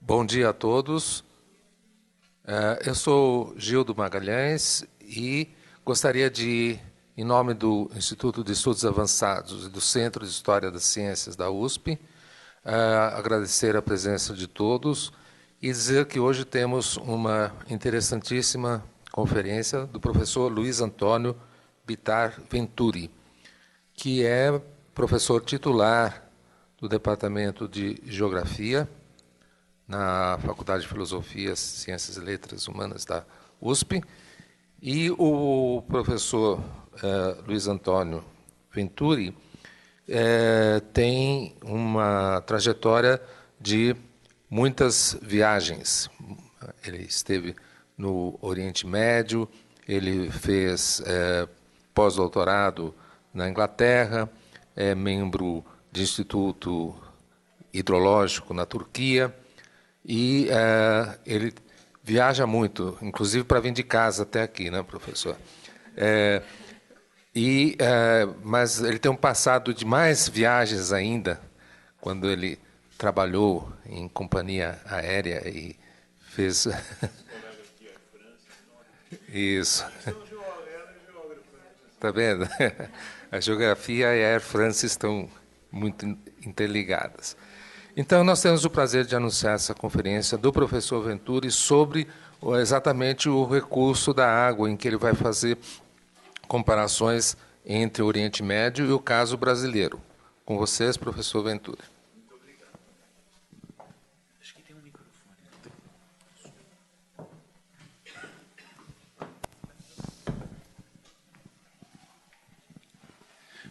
Bom dia a todos. Eu sou Gildo Magalhães e gostaria de, em nome do Instituto de Estudos Avançados e do Centro de História das Ciências da USP, agradecer a presença de todos e dizer que hoje temos uma interessantíssima conferência do professor Luiz Antônio Bittar Venturi, que é professor titular do Departamento de Geografia na Faculdade de Filosofia, Ciências e Letras Humanas da USP, e o professor Luiz Antônio Venturi tem uma trajetória de muitas viagens. Ele esteve no Oriente Médio, ele fez pós-doutorado na Inglaterra, é membro de Instituto Hidrológico na Turquia, e ele viaja muito, inclusive para vir de casa até aqui, né, professor? Mas ele tem um passado de mais viagens ainda, quando ele trabalhou em companhia aérea e fez... Isso. Está vendo? A geografia e a Air France estão muito interligadas. Então, nós temos o prazer de anunciar essa conferência do professor Venturi sobre exatamente o recurso da água, em que ele vai fazer comparações entre o Oriente Médio e o caso brasileiro. Com vocês, professor Venturi. Muito obrigado. Acho que tem um microfone.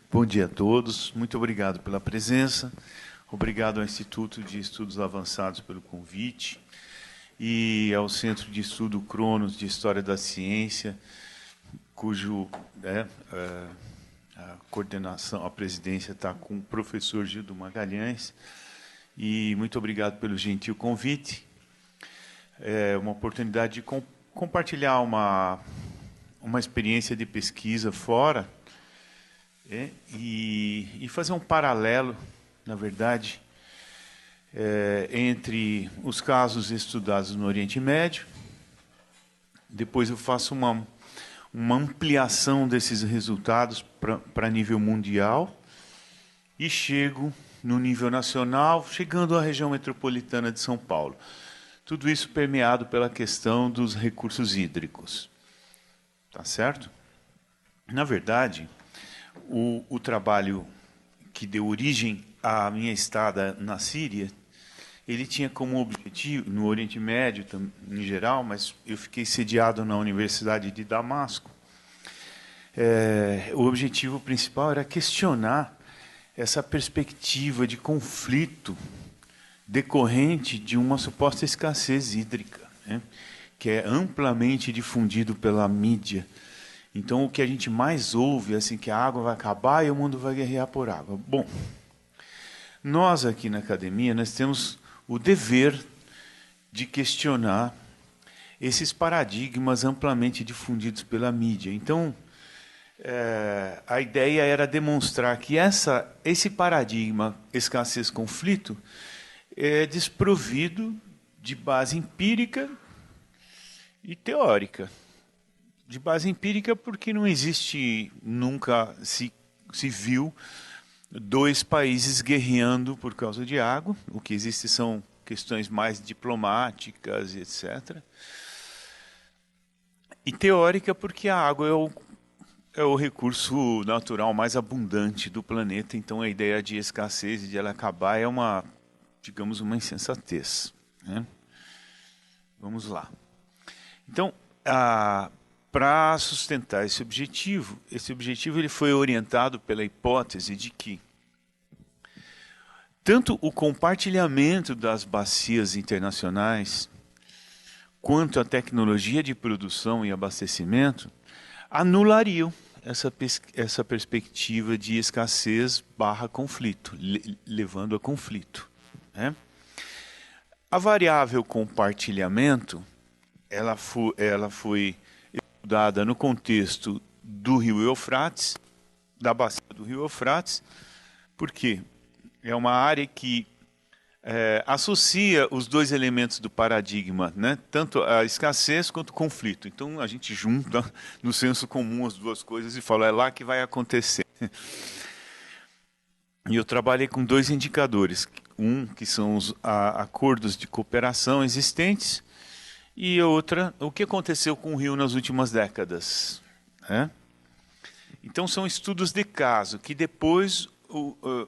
Bom dia a todos. Muito obrigado pela presença. Obrigado ao Instituto de Estudos Avançados pelo convite e ao Centro de Estudo Cronos de História da Ciência, cujo a coordenação, a presidência está com o professor Gildo Magalhães. E muito obrigado pelo gentil convite. É uma oportunidade de compartilhar uma experiência de pesquisa fora e fazer um paralelo, na verdade, entre os casos estudados no Oriente Médio. Depois eu faço uma ampliação desses resultados para nível mundial e chego no nível nacional, chegando à região metropolitana de São Paulo. Tudo isso permeado pela questão dos recursos hídricos. Tá certo? Na verdade, o trabalho que deu origem à minha estada na Síria, ele tinha como objetivo, no Oriente Médio em geral, mas eu fiquei sediado na Universidade de Damasco, o objetivo principal era questionar essa perspectiva de conflito decorrente de uma suposta escassez hídrica, né, que é amplamente difundido pela mídia. Então, o que a gente mais ouve é assim, que a água vai acabar e o mundo vai guerrear por água. Bom, nós aqui na academia, nós temos o dever de questionar esses paradigmas amplamente difundidos pela mídia. Então, a ideia era demonstrar que esse paradigma escassez-conflito é desprovido de base empírica e teórica. De base empírica porque não existe, nunca se viu dois países guerreando por causa de água. O que existe são questões mais diplomáticas, etc. E teórica porque a água é o recurso natural mais abundante do planeta. Então a ideia de escassez e de ela acabar é digamos, uma insensatez, né? Vamos lá. Então, para sustentar esse objetivo ele foi orientado pela hipótese de que tanto o compartilhamento das bacias internacionais quanto a tecnologia de produção e abastecimento anulariam essa perspectiva de escassez / conflito, levando a conflito, né? A variável compartilhamento ela foi estudada no contexto do Rio Eufrates, da bacia do Rio Eufrates, porque é uma área que associa os dois elementos do paradigma, né? Tanto a escassez quanto o conflito. Então a gente junta no senso comum as duas coisas e fala, é lá que vai acontecer. E eu trabalhei com dois indicadores. Um, que são os acordos de cooperação existentes, e outra, o que aconteceu com o Rio nas últimas décadas. Né? Então são estudos de caso, que depois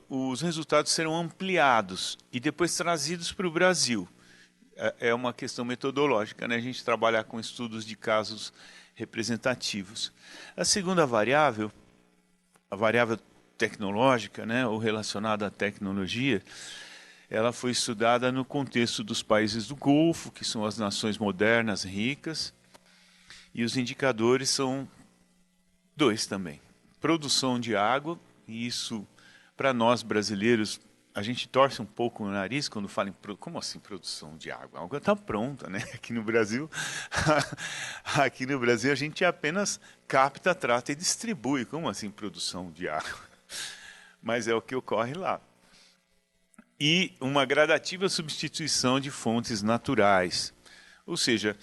os resultados serão ampliados e depois trazidos para o Brasil. É uma questão metodológica, né? A gente trabalhar com estudos de casos representativos. A segunda variável, a variável tecnológica, né, ou relacionada à tecnologia, ela foi estudada no contexto dos países do Golfo, que são as nações modernas, ricas, e os indicadores são dois também. Produção de água, e isso, para nós brasileiros, a gente torce um pouco o nariz quando fala em como assim produção de água? A água está pronta, né? Aqui no Brasil, a gente apenas capta, trata e distribui. Como assim produção de água? Mas é o que ocorre lá. E uma gradativa substituição de fontes naturais. Ou seja,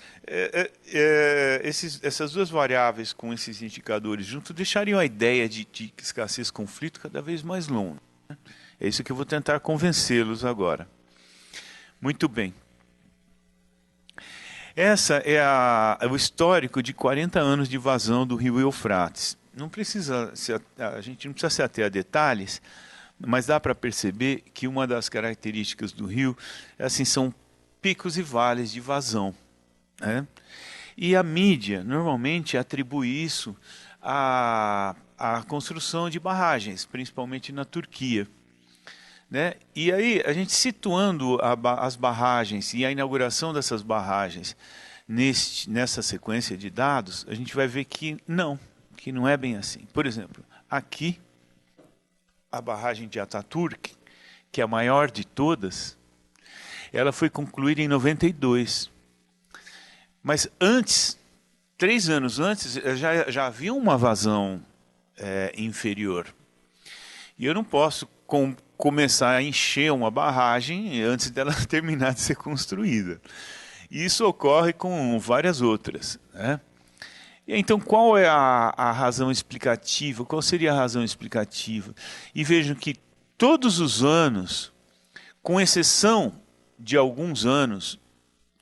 essas duas variáveis com esses indicadores juntos deixariam a ideia de escassez-conflito cada vez mais longa. Né? É isso que eu vou tentar convencê-los agora. Muito bem. Essa é o histórico de 40 anos de vazão do rio Eufrates. A gente não precisa se ater a detalhes, mas dá para perceber que uma das características do rio assim, são picos e vales de vazão. Né? E a mídia normalmente atribui isso à construção de barragens, principalmente na Turquia. Né? E aí, a gente situando as barragens e a inauguração dessas barragens nessa sequência de dados, a gente vai ver que não é bem assim. Por exemplo, aqui, a barragem de Ataturk, que é a maior de todas, ela foi concluída em 92. Mas antes, 3 anos antes, já havia uma vazão inferior. E eu não posso começar a encher uma barragem antes dela terminar de ser construída. E isso ocorre com várias outras. Né? E então, qual é a razão explicativa? Qual seria a razão explicativa? E vejam que todos os anos, com exceção de alguns anos,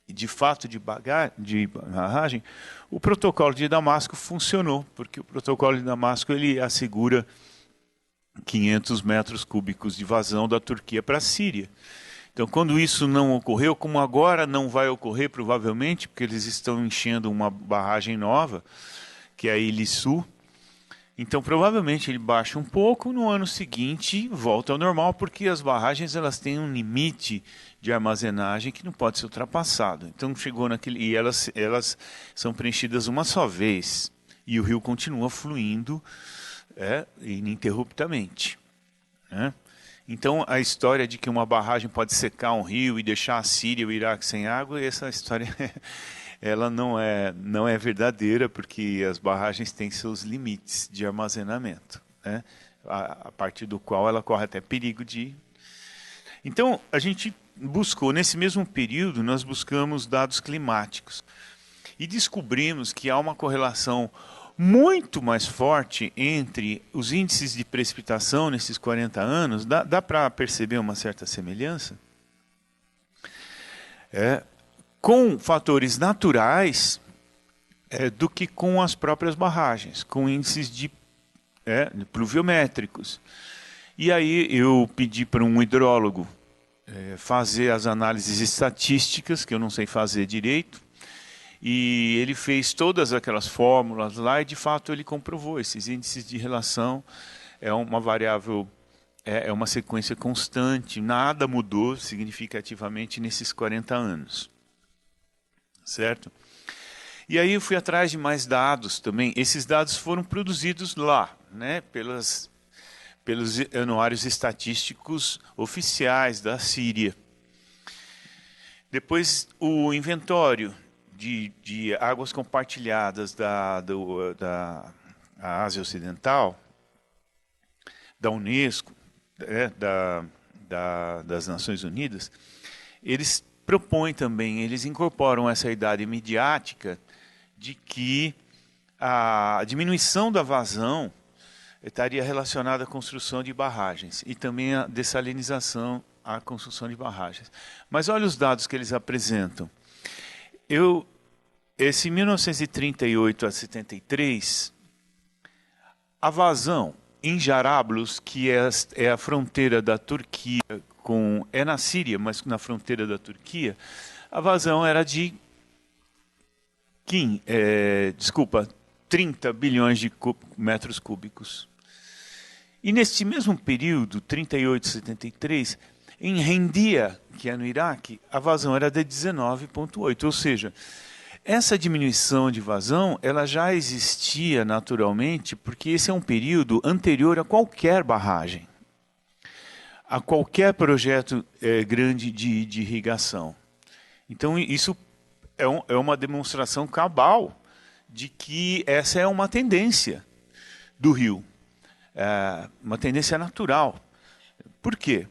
de fato de barragem, o protocolo de Damasco funcionou, porque o protocolo de Damasco ele assegura 500 metros cúbicos de vazão da Turquia para a Síria. Então, quando isso não ocorreu, como agora não vai ocorrer provavelmente, porque eles estão enchendo uma barragem nova, que é a Ilissu, então provavelmente ele baixa um pouco, no ano seguinte volta ao normal, porque as barragens elas têm um limite de armazenagem que não pode ser ultrapassado. Então chegou naquele... E elas são preenchidas uma só vez, e o rio continua fluindo ininterruptamente. Né? Então, a história de que uma barragem pode secar um rio e deixar a Síria e o Iraque sem água, essa história ela não é verdadeira, porque as barragens têm seus limites de armazenamento, né? A partir do qual ela corre até perigo de... Então, a gente buscou, nesse mesmo período, nós buscamos dados climáticos e descobrimos que há uma correlação muito mais forte entre os índices de precipitação nesses 40 anos, dá para perceber uma certa semelhança, com fatores naturais do que com as próprias barragens, com índices pluviométricos. E aí eu pedi para um hidrólogo fazer as análises estatísticas, que eu não sei fazer direito, e ele fez todas aquelas fórmulas lá e, de fato, ele comprovou esses índices de relação. É uma variável, é uma sequência constante, nada mudou significativamente nesses 40 anos. Certo? E aí eu fui atrás de mais dados também. Esses dados foram produzidos lá, né, pelos anuários estatísticos oficiais da Síria. Depois, o inventório de águas compartilhadas da Ásia Ocidental, da Unesco, das Nações Unidas, eles propõem também, eles incorporam essa idade midiática de que a diminuição da vazão estaria relacionada à construção de barragens e também a dessalinização à construção de barragens. Mas olha os dados que eles apresentam. Esse 1938 a 73, a vazão em Jarablus, que é a fronteira da Turquia é na Síria, mas na fronteira da Turquia, a vazão era de 30 bilhões de metros cúbicos. E neste mesmo período, 38 a 73, em Rendia, que é no Iraque, a vazão era de 19,8, ou seja, essa diminuição de vazão ela já existia naturalmente, porque esse é um período anterior a qualquer barragem, a qualquer projeto grande de irrigação. Então, isso é uma demonstração cabal de que essa é uma tendência do rio, uma tendência natural. Por quê?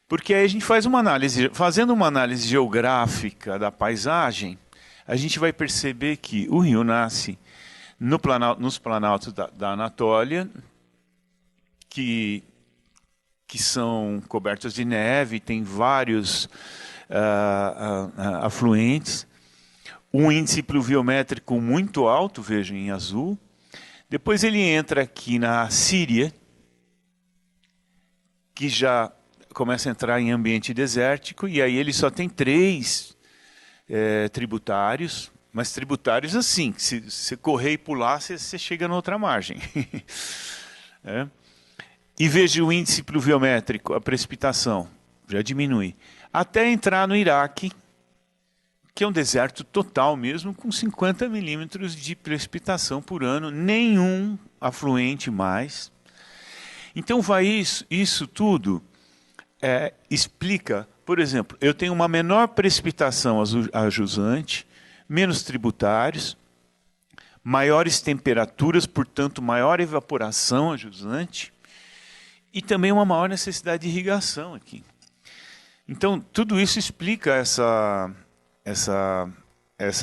Porque aí a gente faz uma análise, fazendo uma análise geográfica da paisagem, a gente vai perceber que o rio nasce nos planaltos da Anatólia, que são cobertos de neve, tem vários afluentes, um índice pluviométrico muito alto, vejam em azul. Depois ele entra aqui na Síria, que já começa a entrar em ambiente desértico, e aí ele só tem 3 tributários, mas tributários assim, se você correr e pular, você chega na outra margem. E veja o índice pluviométrico, a precipitação, já diminui. Até entrar no Iraque, que é um deserto total mesmo, com 50 milímetros de precipitação por ano, nenhum afluente mais. Então vai isso tudo explica, por exemplo, eu tenho uma menor precipitação a jusante, menos tributários, maiores temperaturas, portanto maior evaporação a jusante, e também uma maior necessidade de irrigação aqui. Então tudo isso explica essa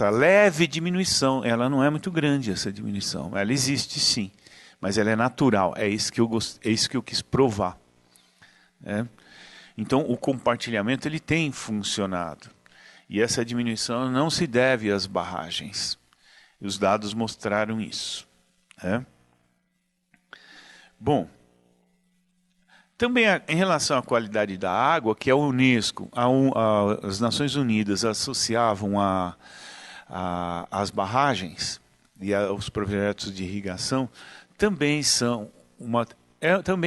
leve diminuição. Ela não é muito grande, essa diminuição. Ela existe sim, mas ela é natural. É isso que eu quis provar. Então o compartilhamento ele tem funcionado. E essa diminuição não se deve às barragens. E os dados mostraram isso. Bom, também em relação à qualidade da água, que a Unesco, as Nações Unidas associavam às barragens e aos projetos de irrigação, também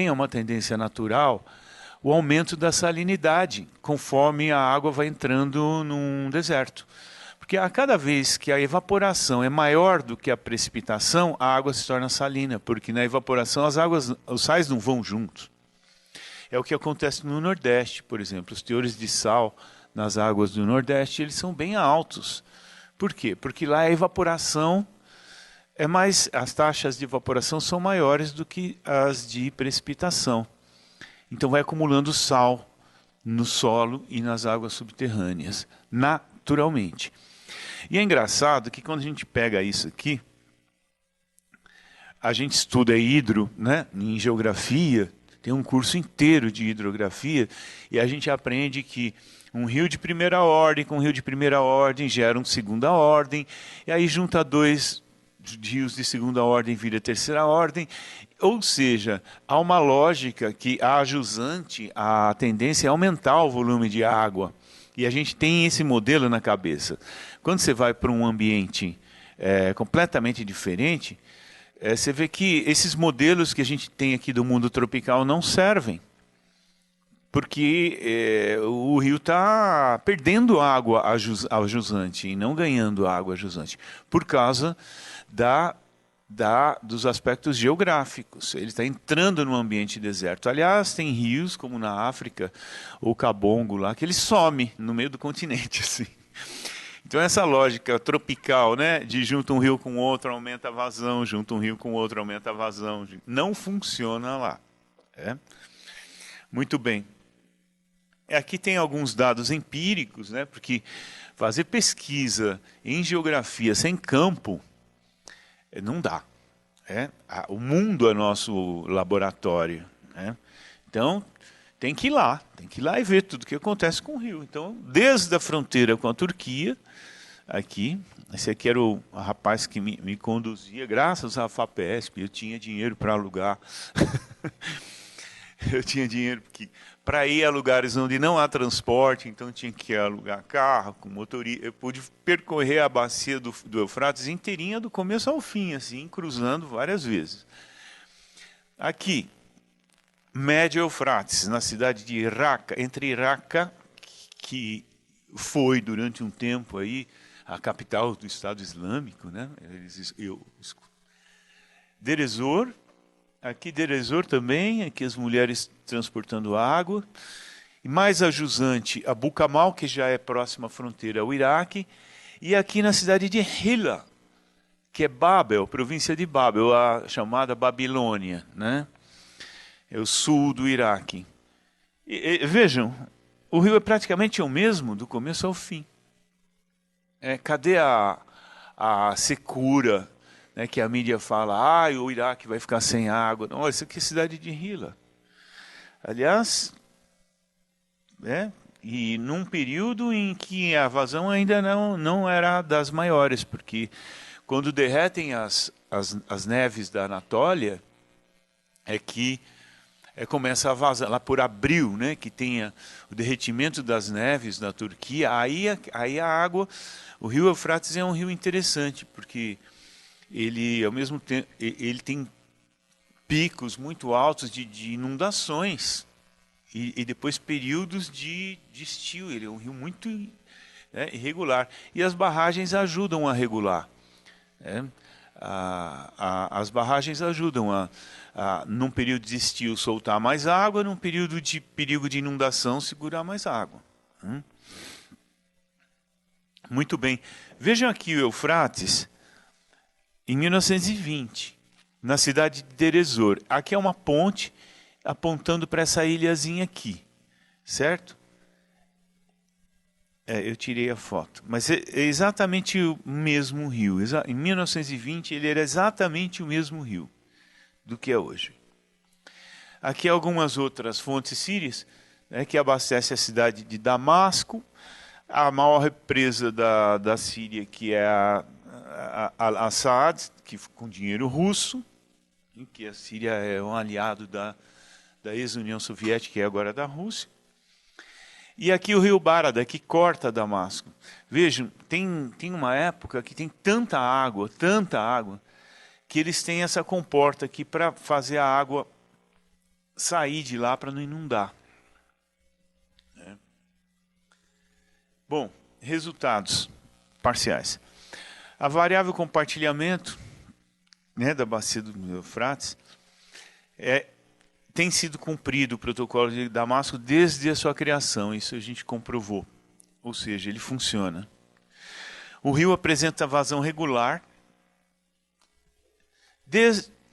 é uma tendência natural o aumento da salinidade, conforme a água vai entrando num deserto. Porque a cada vez que a evaporação é maior do que a precipitação, a água se torna salina, porque na evaporação os sais não vão juntos. É o que acontece no Nordeste, por exemplo. Os teores de sal nas águas do Nordeste eles são bem altos. Por quê? Porque lá a evaporação as taxas de evaporação são maiores do que as de precipitação. Então vai acumulando sal no solo e nas águas subterrâneas, naturalmente. E é engraçado que quando a gente pega isso aqui, a gente estuda em geografia, tem um curso inteiro de hidrografia, e a gente aprende que um rio de primeira ordem com um rio de primeira ordem gera um segunda ordem, e aí junta 2 rios de segunda ordem vira terceira ordem. Ou seja, há uma lógica que a jusante, a tendência é aumentar o volume de água. E a gente tem esse modelo na cabeça. Quando você vai para um ambiente completamente diferente, você vê que esses modelos que a gente tem aqui do mundo tropical não servem. Porque o rio está perdendo água ao jusante e não ganhando água a jusante. Por causa dos aspectos geográficos. Ele está entrando no ambiente deserto. Aliás, tem rios, como na África, o Cabongo lá, que ele some no meio do continente. Assim. Então essa lógica tropical, de junta um rio com outro, aumenta a vazão, junta um rio com outro, aumenta a vazão, não funciona lá. Muito bem. Aqui tem alguns dados empíricos, né? Porque fazer pesquisa em geografia sem campo não dá. O mundo é nosso laboratório, né? Então, tem que ir lá e ver tudo o que acontece com o rio. Então, desde a fronteira com a Turquia, aqui, esse aqui era o rapaz que me conduzia, graças à FAPESP, eu tinha dinheiro para alugar. Eu tinha dinheiro para ir a lugares onde não há transporte, então tinha que alugar carro, com motorista. Eu pude percorrer a bacia do Eufrates inteirinha, do começo ao fim, assim, cruzando várias vezes. Aqui, Médio Eufrates, na cidade de Raqqa, entre Raqqa, que foi durante um tempo aí a capital do Estado Islâmico, né? Deir ez-Zor, aqui Deir ez-Zor também, aqui as mulheres transportando água. E mais a jusante, Abu Kamal, que já é próxima à fronteira ao Iraque. E aqui na cidade de Hilla, que é Babel, província de Babel, a chamada Babilônia, né? É o sul do Iraque. Vejam, o rio é praticamente o mesmo do começo ao fim. Cadê a secura, né, que a mídia fala, o Iraque vai ficar sem água? Não, isso aqui é a cidade de Hilla. Aliás, e num período em que a vazão ainda não era das maiores, porque quando derretem as neves da Anatólia, começa a vazar, lá por abril, né, que tem o derretimento das neves na Turquia, aí a água, o rio Eufrates é um rio interessante, porque ele, ao mesmo tempo, ele tem picos muito altos de inundações, e depois períodos de estio. Ele é um rio muito irregular, e as barragens ajudam a regular. As barragens ajudam num período de estio, soltar mais água, num período de perigo de inundação, segurar mais água. Muito bem. Vejam aqui o Eufrates, em 1920, na cidade de Deir ez-Zor. Aqui é uma ponte apontando para essa ilhazinha aqui, certo? Eu tirei a foto, mas é exatamente o mesmo rio. Em 1920 ele era exatamente o mesmo rio do que é hoje. Aqui algumas outras fontes sírias, né, que abastecem a cidade de Damasco, a maior represa da Síria, que é a Al-Assad, que com dinheiro russo, em que a Síria é um aliado da ex-União Soviética e agora da Rússia. E aqui o rio Barada, que corta Damasco. Vejam, tem uma época que tem tanta água, que eles têm essa comporta aqui para fazer a água sair de lá para não inundar. Bom, resultados parciais. A variável compartilhamento, né, da bacia do Eufrates tem sido cumprido o protocolo de Damasco desde a sua criação. Isso a gente comprovou. Ou seja, ele funciona. O rio apresenta vazão regular,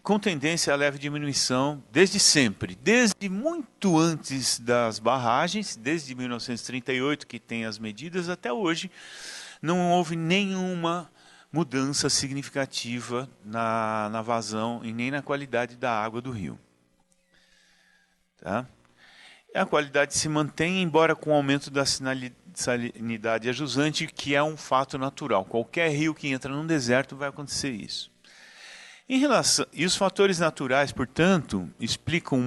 com tendência a leve diminuição, desde sempre. Desde muito antes das barragens, desde 1938, que tem as medidas, até hoje, não houve nenhuma mudança significativa na vazão e nem na qualidade da água do rio. Tá? A qualidade se mantém, embora com o aumento da salinidade ajusante, que é um fato natural. Qualquer rio que entra num deserto vai acontecer isso. E os fatores naturais, portanto, explicam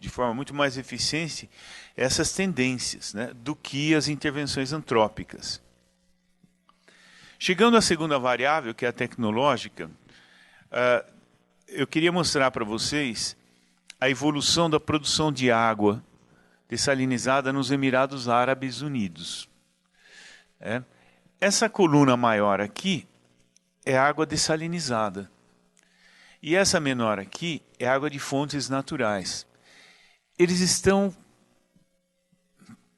de forma muito mais eficiente essas tendências, né, do que as intervenções antrópicas. Chegando à segunda variável, que é a tecnológica, eu queria mostrar para vocês a evolução da produção de água dessalinizada nos Emirados Árabes Unidos. Essa coluna maior aqui é água dessalinizada. E essa menor aqui é água de fontes naturais. Eles estão,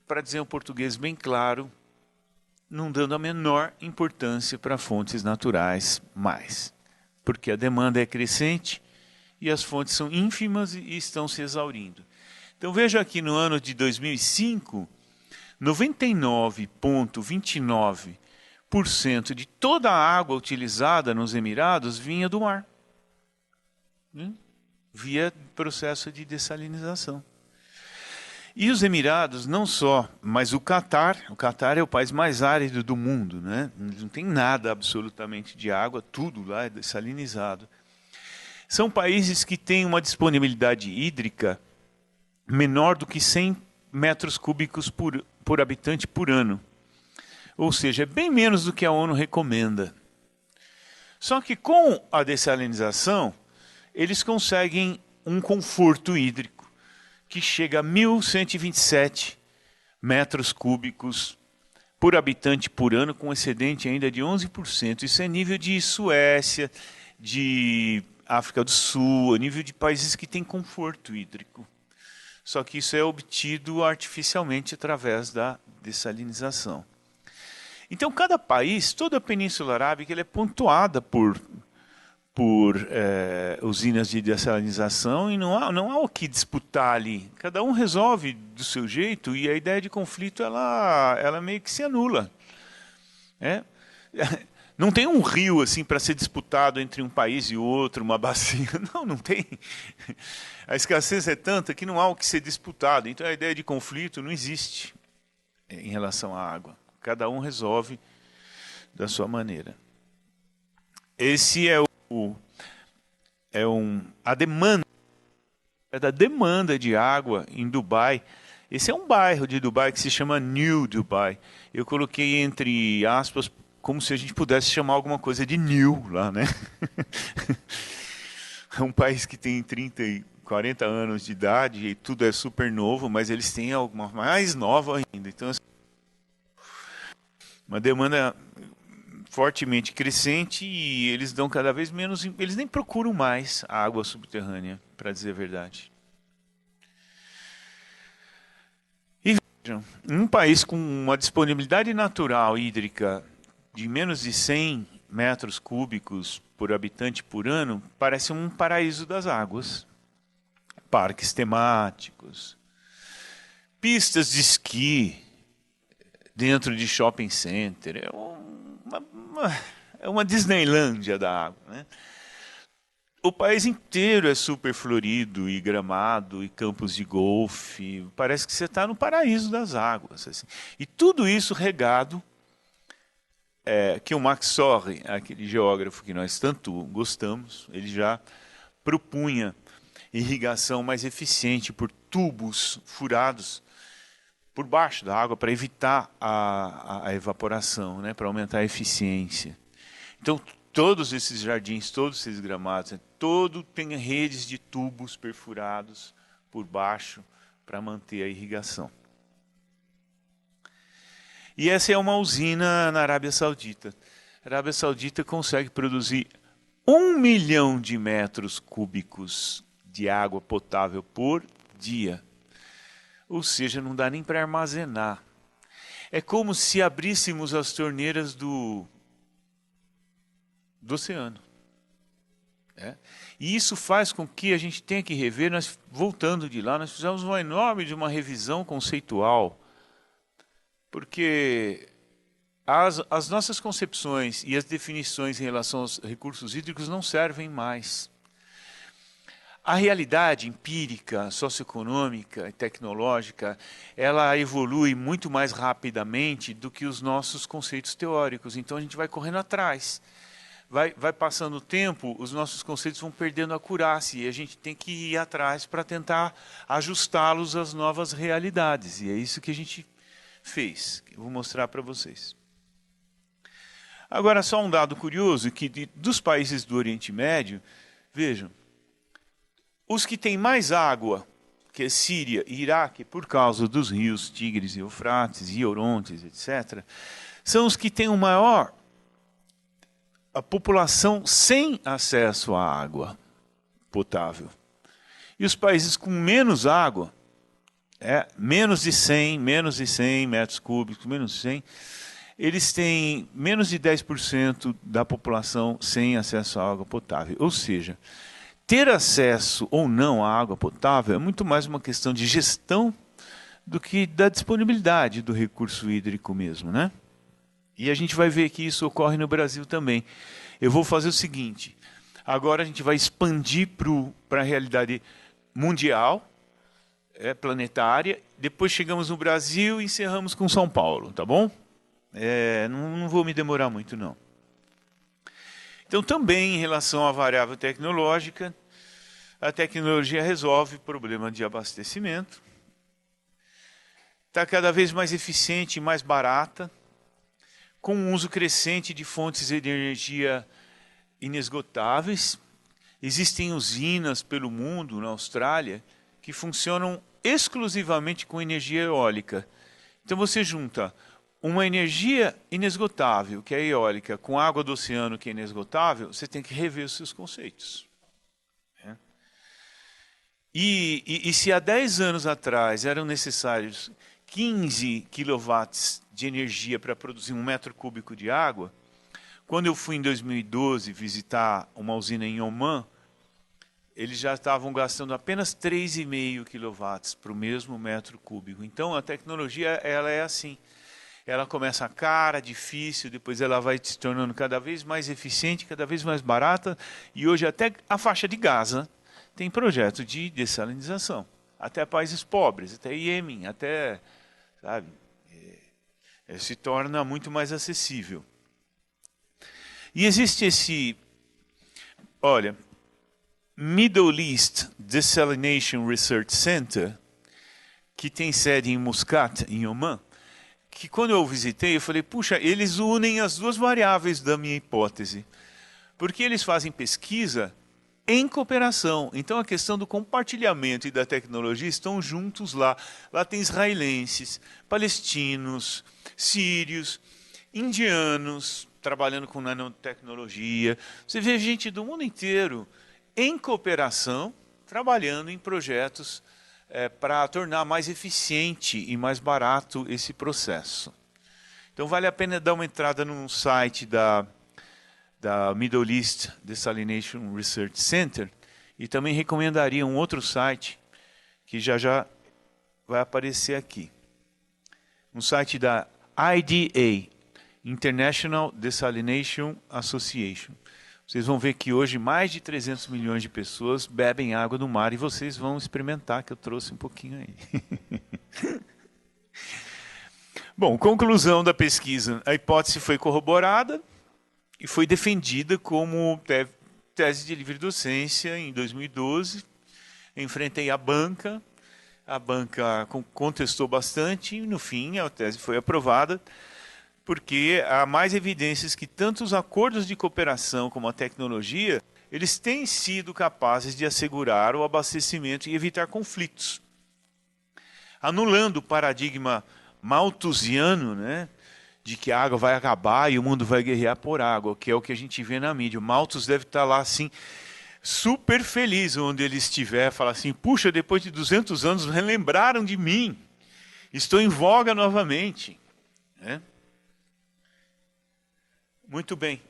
para dizer um português bem claro, não dando a menor importância para fontes naturais mais. Porque a demanda é crescente e as fontes são ínfimas e estão se exaurindo. Então veja aqui no ano de 2005, 99,29% de toda a água utilizada nos Emirados vinha do mar, né? Via processo de dessalinização. E os Emirados não só, mas o Catar é o país mais árido do mundo, né? Não tem nada absolutamente de água, tudo lá é dessalinizado. São países que têm uma disponibilidade hídrica menor do que 100 metros cúbicos por habitante por ano. Ou seja, é bem menos do que a ONU recomenda. Só que com a dessalinização, eles conseguem um conforto hídrico que chega a 1.127 metros cúbicos por habitante por ano, com excedente ainda de 11%. Isso é nível de Suécia, de África do Sul, a nível de países que têm conforto hídrico. Só que isso é obtido artificialmente através da dessalinização. Então, cada país, toda a Península Arábica, ele é pontuada por usinas de dessalinização e não há o que disputar ali. Cada um resolve do seu jeito e a ideia de conflito ela meio que se anula. Não tem um rio assim para ser disputado entre um país e outro, uma bacia. Não tem. A escassez é tanta que não há o que ser disputado. Então a ideia de conflito não existe em relação à água. Cada um resolve da sua maneira. Esse é a demanda, da demanda de água em Dubai. Esse é um bairro de Dubai que se chama New Dubai. Eu coloquei entre aspas como se a gente pudesse chamar alguma coisa de New lá, né? É um país que tem 30 e 40 anos de idade e tudo é super novo, mas eles têm alguma mais nova ainda. Então, uma demanda fortemente crescente e eles dão cada vez menos, eles nem procuram mais a água subterrânea, para dizer a verdade. E vejam, um país com uma disponibilidade natural hídrica de menos de 100 metros cúbicos por habitante por ano, parece um paraíso das águas. Parques temáticos, pistas de esqui dentro de shopping center, é uma Disneylândia da água, né? O país inteiro é super florido e gramado e campos de golfe. Parece que você está no paraíso das águas, assim. E tudo isso regado, que o Max Sorre, aquele geógrafo que nós tanto gostamos, ele já propunha irrigação mais eficiente por tubos furados por baixo da água para evitar a evaporação, né, para aumentar a eficiência. Então, todos esses jardins, todos esses gramados, todo tem redes de tubos perfurados por baixo para manter a irrigação. E essa é uma usina na Arábia Saudita. A Arábia Saudita consegue produzir 1 milhão de metros cúbicos de água potável por dia. Ou seja, não dá nem para armazenar. É como se abríssemos as torneiras do oceano. E isso faz com que a gente tenha que rever, nós voltando de lá, nós fizemos uma enorme de uma revisão conceitual, porque as nossas concepções e as definições em relação aos recursos hídricos não servem mais. A realidade empírica, socioeconômica e tecnológica, ela evolui muito mais rapidamente do que os nossos conceitos teóricos. Então a gente vai correndo atrás. Vai passando o tempo, os nossos conceitos vão perdendo a acurácia e a gente tem que ir atrás para tentar ajustá-los às novas realidades. E é isso que a gente fez. Eu vou mostrar para vocês. Agora, só um dado curioso, que dos países do Oriente Médio, vejam, os que têm mais água, que é Síria e Iraque, por causa dos rios Tigres e Eufrates e Orontes, etc., são os que têm a população sem acesso à água potável. E os países com menos água, menos de 100 metros cúbicos, menos de 100, eles têm menos de 10% da população sem acesso à água potável. Ou seja, ter acesso ou não à água potável é muito mais uma questão de gestão do que da disponibilidade do recurso hídrico mesmo, né? E a gente vai ver que isso ocorre no Brasil também. Eu vou fazer o seguinte, agora a gente vai expandir para a realidade mundial, planetária, depois chegamos no Brasil e encerramos com São Paulo, tá bom? Não vou me demorar muito, não. Então, também em relação à variável tecnológica, a tecnologia resolve o problema de abastecimento, está cada vez mais eficiente e mais barata, com um uso crescente de fontes de energia inesgotáveis. Existem usinas pelo mundo, na Austrália, que funcionam exclusivamente com energia eólica. Então você junta uma energia inesgotável, que é eólica, com água do oceano, que é inesgotável, você tem que rever os seus conceitos. E se há 10 anos atrás eram necessários 15 quilowatts de energia para produzir 1 metro cúbico de água, quando eu fui em 2012 visitar uma usina em Oman, eles já estavam gastando apenas 3,5 quilowatts para o mesmo metro cúbico. Então a tecnologia ela é assim. Ela começa cara, difícil, depois ela vai se tornando cada vez mais eficiente, cada vez mais barata, e hoje até a faixa de Gaza tem projeto de dessalinização. Até países pobres, até Iêmen, até, sabe, se torna muito mais acessível. E existe esse, olha, Middle East Desalination Research Center, que tem sede em Muscat, em Oman, que quando eu visitei, eu falei, puxa, eles unem as duas variáveis da minha hipótese. Porque eles fazem pesquisa em cooperação. Então a questão do compartilhamento e da tecnologia estão juntos lá. Lá tem israelenses, palestinos, sírios, indianos, trabalhando com nanotecnologia. Você vê gente do mundo inteiro em cooperação, trabalhando em projetos para tornar mais eficiente e mais barato esse processo. Então vale a pena dar uma entrada no site da Middle East Desalination Research Center, e também recomendaria um outro site que já vai aparecer aqui. Um site da IDA, International Desalination Association. Vocês vão ver que hoje mais de 300 milhões de pessoas bebem água do mar, e vocês vão experimentar, que eu trouxe um pouquinho aí. Bom, conclusão da pesquisa. A hipótese foi corroborada e foi defendida como tese de livre docência em 2012. Enfrentei a banca contestou bastante, e no fim a tese foi aprovada, porque há mais evidências que tanto os acordos de cooperação como a tecnologia, eles têm sido capazes de assegurar o abastecimento e evitar conflitos. Anulando o paradigma malthusiano, né, de que a água vai acabar e o mundo vai guerrear por água, que é o que a gente vê na mídia. O Malthus deve estar lá assim, super feliz onde ele estiver, fala assim, puxa, depois de 200 anos relembraram de mim, estou em voga novamente. Né? Muito bem.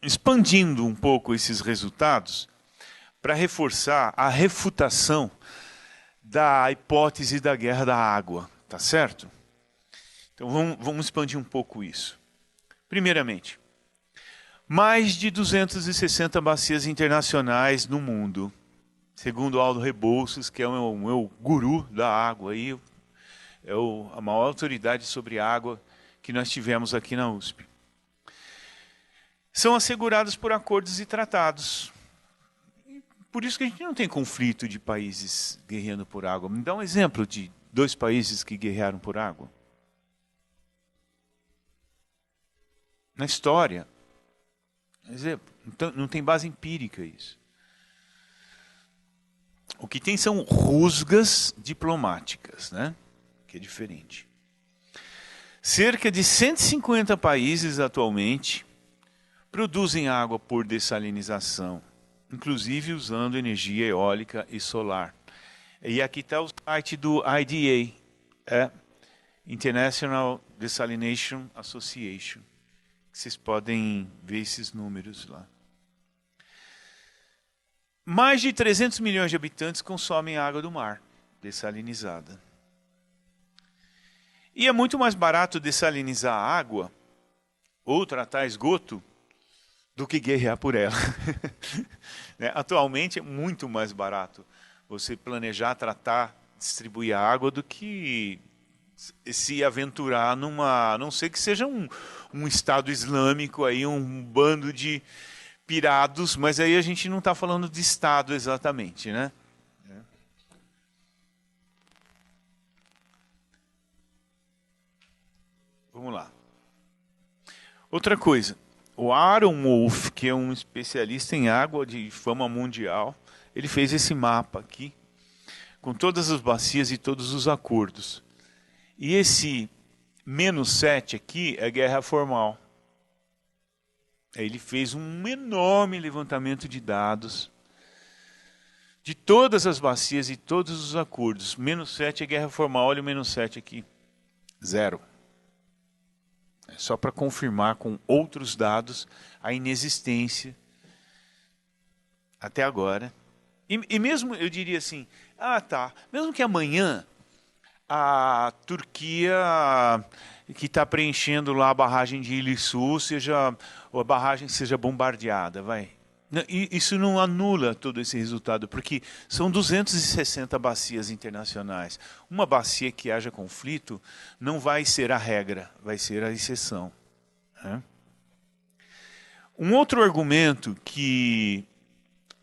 Expandindo um pouco esses resultados, para reforçar a refutação da hipótese da guerra da água, tá certo? Então vamos expandir um pouco isso. Primeiramente, mais de 260 bacias internacionais no mundo, segundo Aldo Rebouças, que é o meu guru da água, aí, a maior autoridade sobre água que nós tivemos aqui na USP. São assegurados por acordos e tratados. Por isso que a gente não tem conflito de países guerreando por água. Me dá um exemplo de 2 países que guerrearam por água. Na história. Exemplo, não tem base empírica isso. O que tem são rusgas diplomáticas, né? Que é diferente. Cerca de 150 países atualmente produzem água por dessalinização, inclusive usando energia eólica e solar. E aqui está o site do IDA, International Desalination Association. Vocês podem ver esses números lá. Mais de 300 milhões de habitantes consomem água do mar, dessalinizada. E é muito mais barato dessalinizar a água ou tratar esgoto do que guerrear por ela. Atualmente é muito mais barato você planejar, tratar, distribuir a água do que se aventurar numa... A não ser que seja um Estado Islâmico, aí, um bando de pirados, mas aí a gente não está falando de Estado exatamente, né? Vamos lá. Outra coisa, o Aaron Wolf, que é um especialista em água de fama mundial, ele fez esse mapa aqui, com todas as bacias e todos os acordos. E esse -7 aqui é guerra formal. Ele fez um enorme levantamento de dados de todas as bacias e todos os acordos. -7 é guerra formal, olha o -7 aqui. 0. É só para confirmar com outros dados a inexistência até agora. E mesmo, eu diria assim, mesmo que amanhã a Turquia, que está preenchendo lá a barragem de Ilissu, a barragem seja bombardeada, isso não anula todo esse resultado, porque são 260 bacias internacionais. Uma bacia que haja conflito não vai ser a regra, vai ser a exceção. Um outro argumento que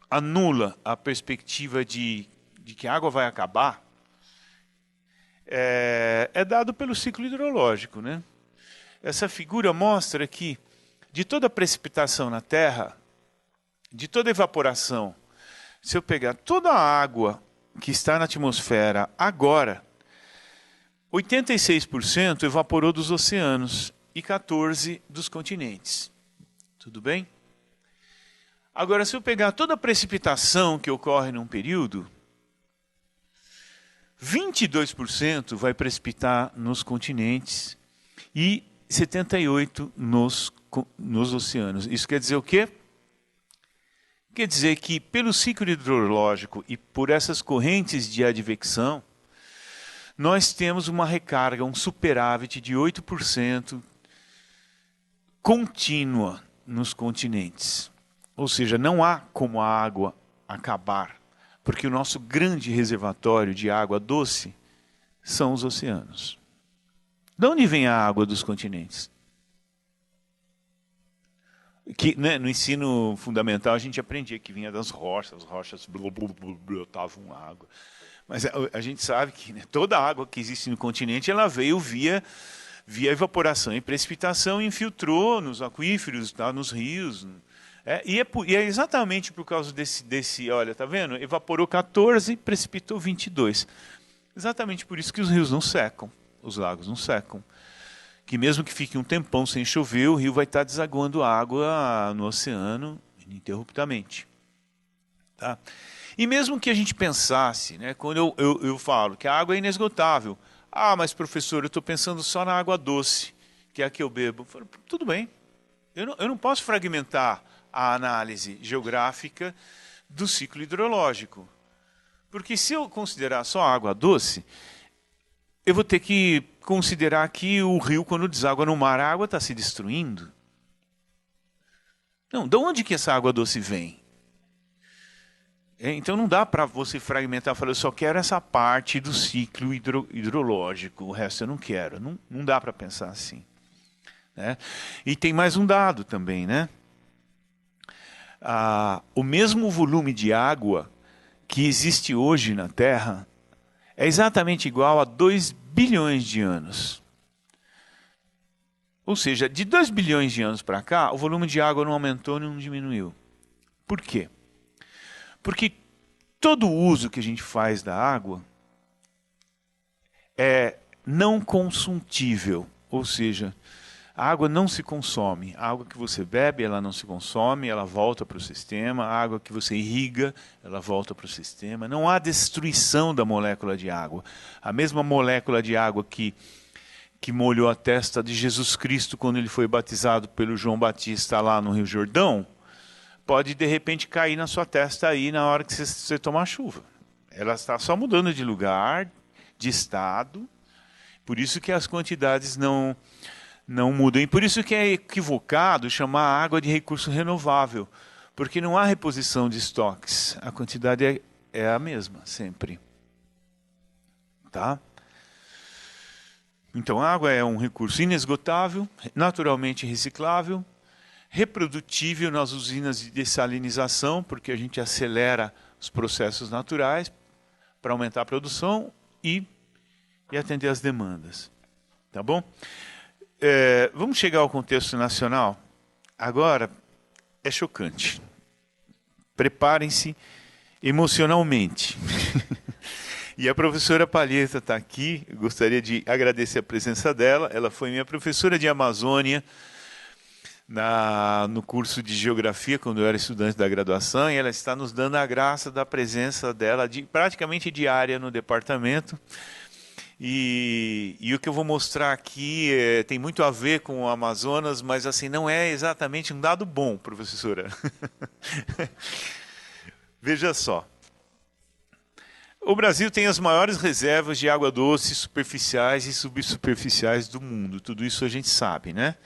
anula a perspectiva de que a água vai acabar é dado pelo ciclo hidrológico, né? Essa figura mostra que de toda a precipitação na Terra, de toda a evaporação, se eu pegar toda a água que está na atmosfera agora, 86% evaporou dos oceanos e 14% dos continentes. Tudo bem? Agora, se eu pegar toda a precipitação que ocorre num período, 22% vai precipitar nos continentes e 78% nos oceanos. Isso quer dizer o quê? Quer dizer que pelo ciclo hidrológico e por essas correntes de advecção, nós temos uma recarga, um superávit de 8% contínua nos continentes. Ou seja, não há como a água acabar, porque o nosso grande reservatório de água doce são os oceanos. De onde vem a água dos continentes? Que, né, no ensino fundamental a gente aprendia que vinha das rochas, as rochas brotavam água. Mas a gente sabe que, né, toda a água que existe no continente ela veio via evaporação e precipitação e infiltrou nos aquíferos, tá, nos rios. E é exatamente por causa desse, olha, tá vendo? Evaporou 14, precipitou 22. Exatamente por isso que os rios não secam, os lagos não secam. Que mesmo que fique um tempão sem chover, o rio vai estar desaguando água no oceano ininterruptamente. Tá? E mesmo que a gente pensasse, né, quando eu falo que a água é inesgotável, mas professor, eu estou pensando só na água doce, que é a que eu bebo. Eu falo, tudo bem, eu não posso fragmentar a análise geográfica do ciclo hidrológico. Porque se eu considerar só água doce, eu vou ter que considerar que o rio, quando deságua no mar, a água está se destruindo. Não, de onde que essa água doce vem? Então não dá para você fragmentar e falar, eu só quero essa parte do ciclo hidrológico, o resto eu não quero. Não dá para pensar assim. Né? E tem mais um dado também, né? O mesmo volume de água que existe hoje na Terra é exatamente igual a 2 bilhões de anos. Ou seja, de 2 bilhões de anos para cá, o volume de água não aumentou nem não diminuiu. Por quê? Porque todo o uso que a gente faz da água é não consumtível, ou seja, a água não se consome. A água que você bebe, ela não se consome, ela volta para o sistema. A água que você irriga, ela volta para o sistema. Não há destruição da molécula de água. A mesma molécula de água que molhou a testa de Jesus Cristo quando ele foi batizado pelo João Batista lá no Rio Jordão, pode de repente cair na sua testa aí na hora que você tomar chuva. Ela está só mudando de lugar, de estado, por isso que as quantidades não mudam. E por isso que é equivocado chamar a água de recurso renovável, porque não há reposição de estoques. A quantidade é a mesma, sempre. Tá? Então, a água é um recurso inesgotável, naturalmente reciclável, reprodutível nas usinas de dessalinização, porque a gente acelera os processos naturais para aumentar a produção e atender às demandas. Tá bom? Vamos chegar ao contexto nacional. Agora, é chocante. Preparem-se emocionalmente. E a professora Palheta está aqui, eu gostaria de agradecer a presença dela. Ela foi minha professora de Amazônia no curso de Geografia, quando eu era estudante da graduação, e ela está nos dando a graça da presença dela praticamente diária no departamento. E o que eu vou mostrar aqui tem muito a ver com o Amazonas, mas assim não é exatamente um dado bom, professora. Veja só. O Brasil tem as maiores reservas de água doce superficiais e subsuperficiais do mundo. Tudo isso a gente sabe, né?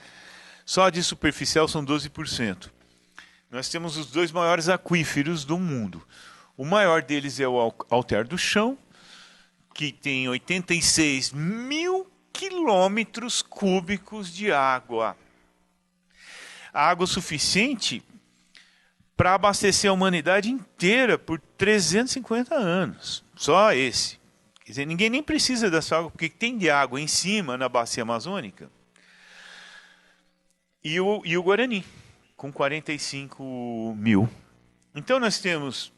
Só de superficial são 12%. Nós temos os 2 maiores aquíferos do mundo. O maior deles é o Alter do Chão, que tem 86 mil quilômetros cúbicos de água. Água suficiente para abastecer a humanidade inteira por 350 anos. Só esse. Quer dizer, ninguém nem precisa dessa água, porque tem de água em cima na bacia amazônica. E o Guarani, com 45 mil. Então nós temos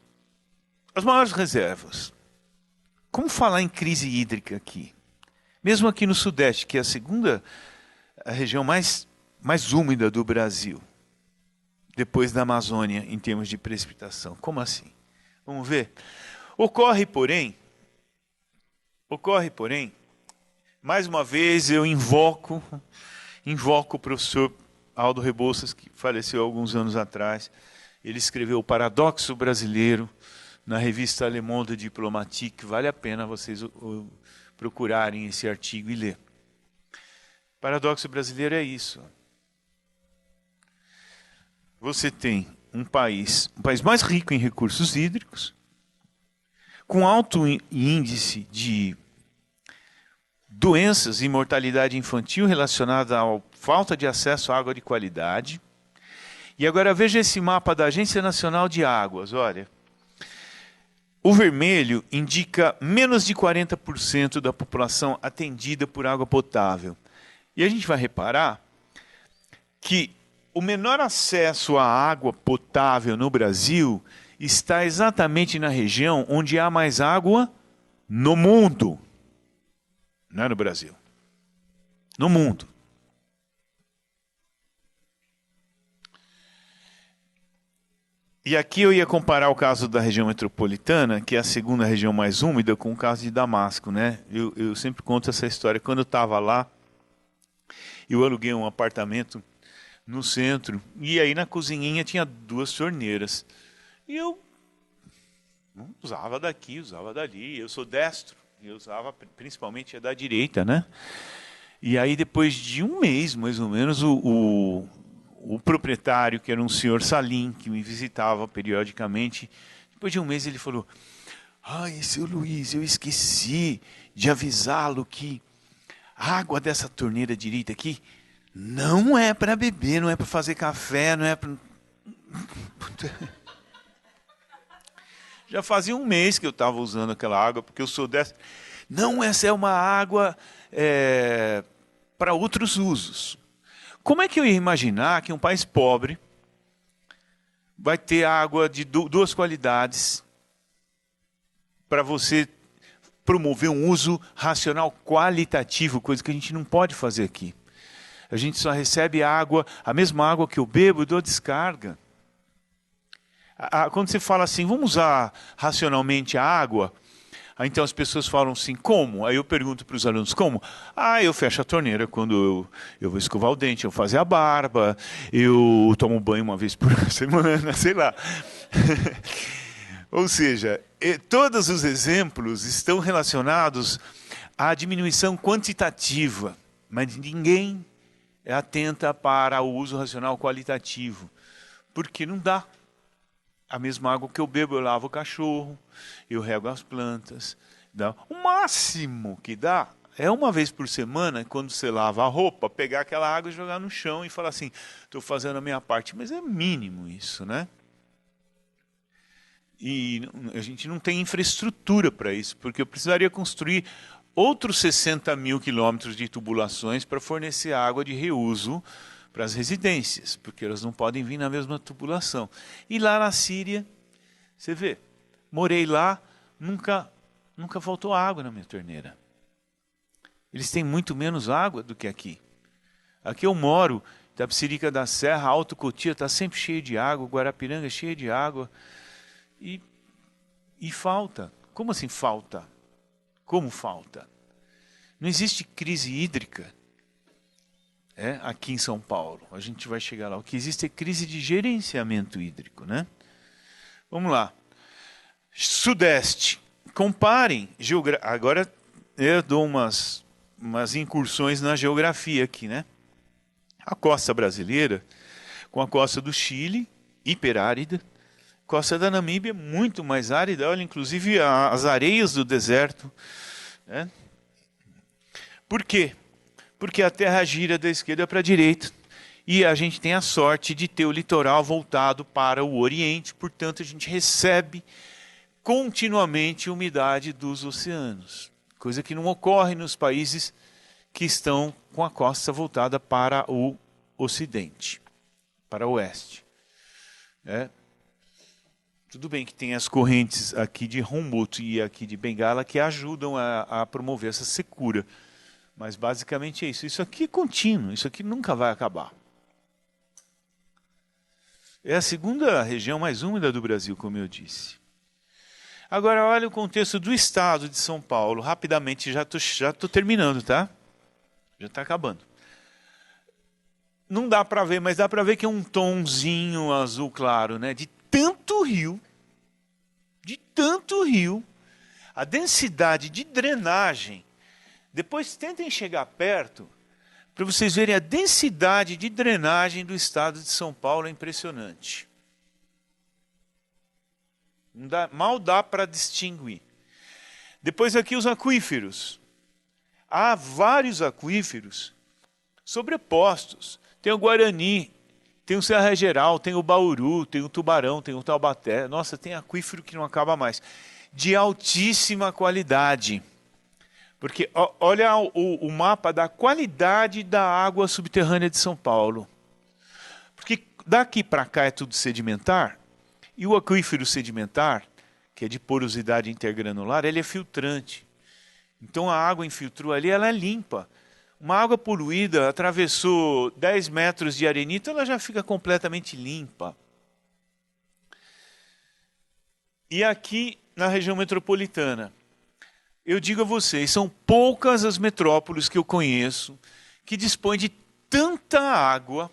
as maiores reservas. Como falar em crise hídrica aqui? Mesmo aqui no Sudeste, que é a região mais úmida do Brasil, depois da Amazônia, em termos de precipitação. Como assim? Vamos ver. Ocorre, porém, mais uma vez eu invoco o professor Aldo Rebouças, que faleceu há alguns anos atrás. Ele escreveu O Paradoxo Brasileiro na revista Le Monde Diplomatique. Vale a pena vocês procurarem esse artigo e ler. O paradoxo brasileiro é isso. Você tem um país mais rico em recursos hídricos, com alto índice de doenças e mortalidade infantil relacionada à falta de acesso à água de qualidade. E agora veja esse mapa da Agência Nacional de Águas. Olha, o vermelho indica menos de 40% da população atendida por água potável. E a gente vai reparar que o menor acesso à água potável no Brasil está exatamente na região onde há mais água no mundo. Não é no Brasil. No mundo. E aqui eu ia comparar o caso da região metropolitana, que é a segunda região mais úmida, com o caso de Damasco, né? Eu sempre conto essa história. Quando eu estava lá, eu aluguei um apartamento no centro, e aí na cozinhinha tinha 2 torneiras. E eu usava daqui, usava dali. Eu sou destro, eu usava principalmente a da direita, né? E aí depois de um mês, mais ou menos, o proprietário, que era um senhor Salim, que me visitava periodicamente, depois de um mês ele falou: "Ai, seu Luiz, eu esqueci de avisá-lo que a água dessa torneira direita aqui não é para beber, não é para fazer café, não é para..." Já fazia um mês que eu estava usando aquela água, porque eu sou dessa. Não, essa é uma água para outros usos. Como é que eu ia imaginar que um país pobre vai ter água de 2 qualidades para você promover um uso racional qualitativo, coisa que a gente não pode fazer aqui. A gente só recebe água, a mesma água que eu bebo, eu dou descarga. Quando você fala assim, vamos usar racionalmente a água Então as pessoas falam assim, como? Aí eu pergunto para os alunos, como? Eu fecho a torneira quando eu vou escovar o dente, eu fazer a barba, eu tomo banho uma vez por semana, sei lá. Ou seja, todos os exemplos estão relacionados à diminuição quantitativa, mas ninguém atenta para o uso racional qualitativo, porque não dá. A mesma água que eu bebo, eu lavo o cachorro, eu rego as plantas. Dá. O máximo que dá é uma vez por semana, quando você lava a roupa, pegar aquela água e jogar no chão e falar assim, estou fazendo a minha parte. Mas é mínimo isso, né? E a gente não tem infraestrutura para isso, porque eu precisaria construir outros 60 mil quilômetros de tubulações para fornecer água de reuso para as residências, porque elas não podem vir na mesma tubulação. E lá na Síria, você vê, morei lá, nunca faltou água na minha torneira. Eles têm muito menos água do que aqui. Aqui eu moro, Itapecerica da Serra, Alto Cotia, está sempre cheio de água, Guarapiranga cheio de água. E falta. Como assim falta? Como falta? Não existe crise hídrica aqui em São Paulo. A gente vai chegar lá. O que existe é crise de gerenciamento hídrico, né? Vamos lá. Sudeste. Comparem. Agora eu dou umas incursões na geografia aqui, né? A costa brasileira com a costa do Chile, hiperárida. Costa da Namíbia, muito mais árida. Olha, inclusive as areias do deserto. Né? Por quê? Porque a terra gira da esquerda para a direita. E a gente tem a sorte de ter o litoral voltado para o Oriente. Portanto, a gente recebe continuamente umidade dos oceanos. Coisa que não ocorre nos países que estão com a costa voltada para o Ocidente, para o Oeste. Tudo bem que tem as correntes aqui de Humboldt e aqui de Bengala que ajudam a promover essa secura. Mas basicamente é isso. Isso aqui é contínuo, isso aqui nunca vai acabar. É a segunda região mais úmida do Brasil, como eu disse. Agora olha o contexto do estado de São Paulo. Rapidamente, já tô terminando, tá? Já está acabando. Não dá para ver, mas dá para ver que é um tomzinho azul claro, né? De tanto rio, a densidade de drenagem, depois tentem chegar perto, para vocês verem a densidade de drenagem do estado de São Paulo, é impressionante. Mal dá para distinguir. Depois aqui os aquíferos. Há vários aquíferos sobrepostos. Tem o Guarani, tem o Serra Geral, tem o Bauru, tem o Tubarão, tem o Taubaté. Nossa, tem aquífero que não acaba mais. De altíssima qualidade. Porque olha o mapa da qualidade da água subterrânea de São Paulo. Porque daqui para cá é tudo sedimentar. E o aquífero sedimentar, que é de porosidade intergranular, ele é filtrante. Então a água infiltrou ali, ela é limpa. Uma água poluída atravessou 10 metros de arenito, ela já fica completamente limpa. E aqui na região metropolitana, eu digo a vocês, são poucas as metrópoles que eu conheço que dispõem de tanta água,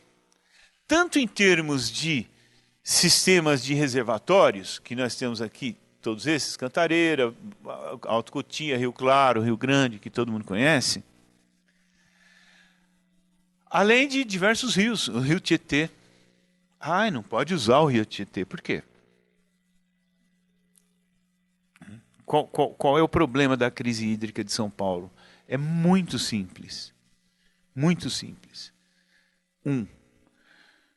tanto em termos de sistemas de reservatórios, que nós temos aqui, todos esses, Cantareira, Alto Cotia, Rio Claro, Rio Grande, que todo mundo conhece, além de diversos rios, o Rio Tietê. Não pode usar o Rio Tietê, por quê? Qual é o problema da crise hídrica de São Paulo? É muito simples. Muito simples.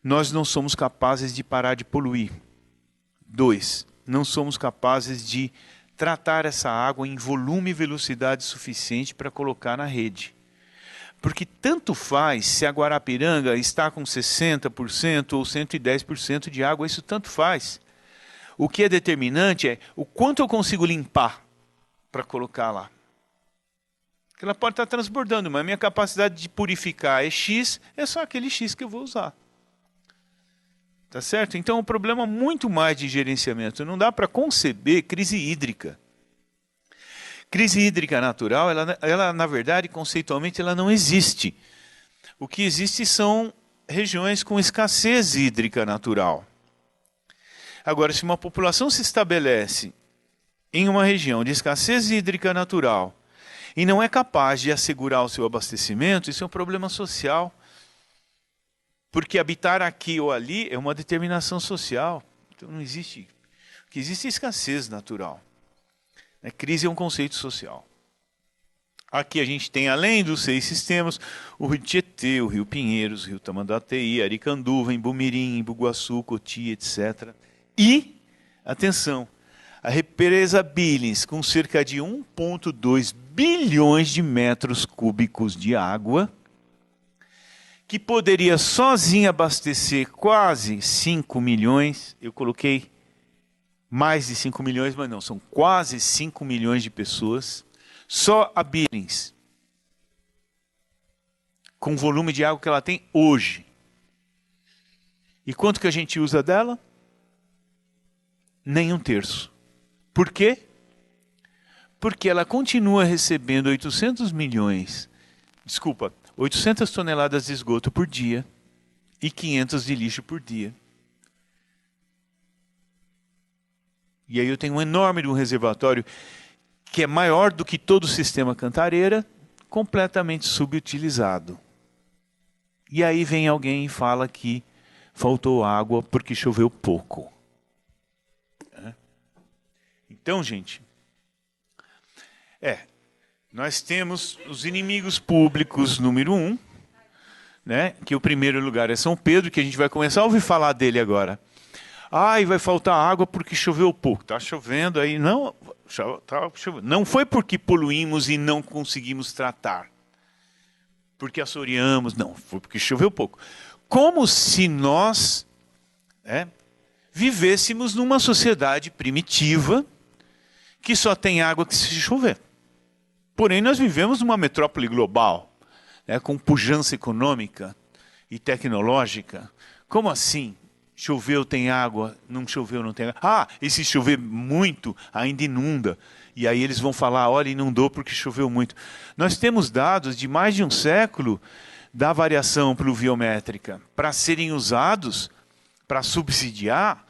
Nós não somos capazes de parar de poluir. 2, não somos capazes de tratar essa água em volume e velocidade suficiente para colocar na rede. Porque tanto faz se a Guarapiranga está com 60% ou 110% de água, isso tanto faz. O que é determinante é o quanto eu consigo limpar para colocar lá. Porque ela pode estar transbordando, mas a minha capacidade de purificar é X, é só aquele X que eu vou usar. Tá certo? Então é um problema muito mais de gerenciamento. Não dá para conceber crise hídrica. Crise hídrica natural, ela na verdade, conceitualmente, ela não existe. O que existe são regiões com escassez hídrica natural. Agora, se uma população se estabelece em uma região de escassez hídrica natural e não é capaz de assegurar o seu abastecimento, isso é um problema social. Porque habitar aqui ou ali é uma determinação social. Então não existe. O que existe é escassez natural. Crise é um conceito social. Aqui a gente tem, além dos 6 sistemas, o Rio Tietê, o Rio Pinheiros, o Rio Tamanduateí, Aricanduva, Embu-Mirim, Embu-Guaçu, Cotia, etc. E, atenção, a represa Billings, com cerca de 1,2 bilhões de metros cúbicos de água, que poderia sozinha abastecer quase 5 milhões, eu coloquei mais de 5 milhões, mas não, são quase 5 milhões de pessoas, só a Billings, com o volume de água que ela tem hoje. E quanto que a gente usa dela? Nem 1/3. Por quê? Porque ela continua recebendo 800 toneladas de esgoto por dia e 500 de lixo por dia. E aí eu tenho um enorme reservatório que é maior do que todo o sistema Cantareira, completamente subutilizado. E aí vem alguém e fala que faltou água porque choveu pouco. Então, gente, nós temos os inimigos públicos número 1, né? Que o primeiro lugar é São Pedro, que a gente vai começar a ouvir falar dele agora. E vai faltar água porque choveu pouco. Está chovendo aí. Não, tá chovendo. Não foi porque poluímos e não conseguimos tratar. Porque assoreamos. Não, foi porque choveu pouco. Como se nós vivêssemos numa sociedade primitiva que só tem água que se chover. Porém, nós vivemos numa metrópole global, com pujança econômica e tecnológica. Como assim? Choveu, tem água, não choveu, não tem água. E se chover muito, ainda inunda. E aí eles vão falar, olha, inundou porque choveu muito. Nós temos dados de mais de um século da variação pluviométrica para serem usados para subsidiar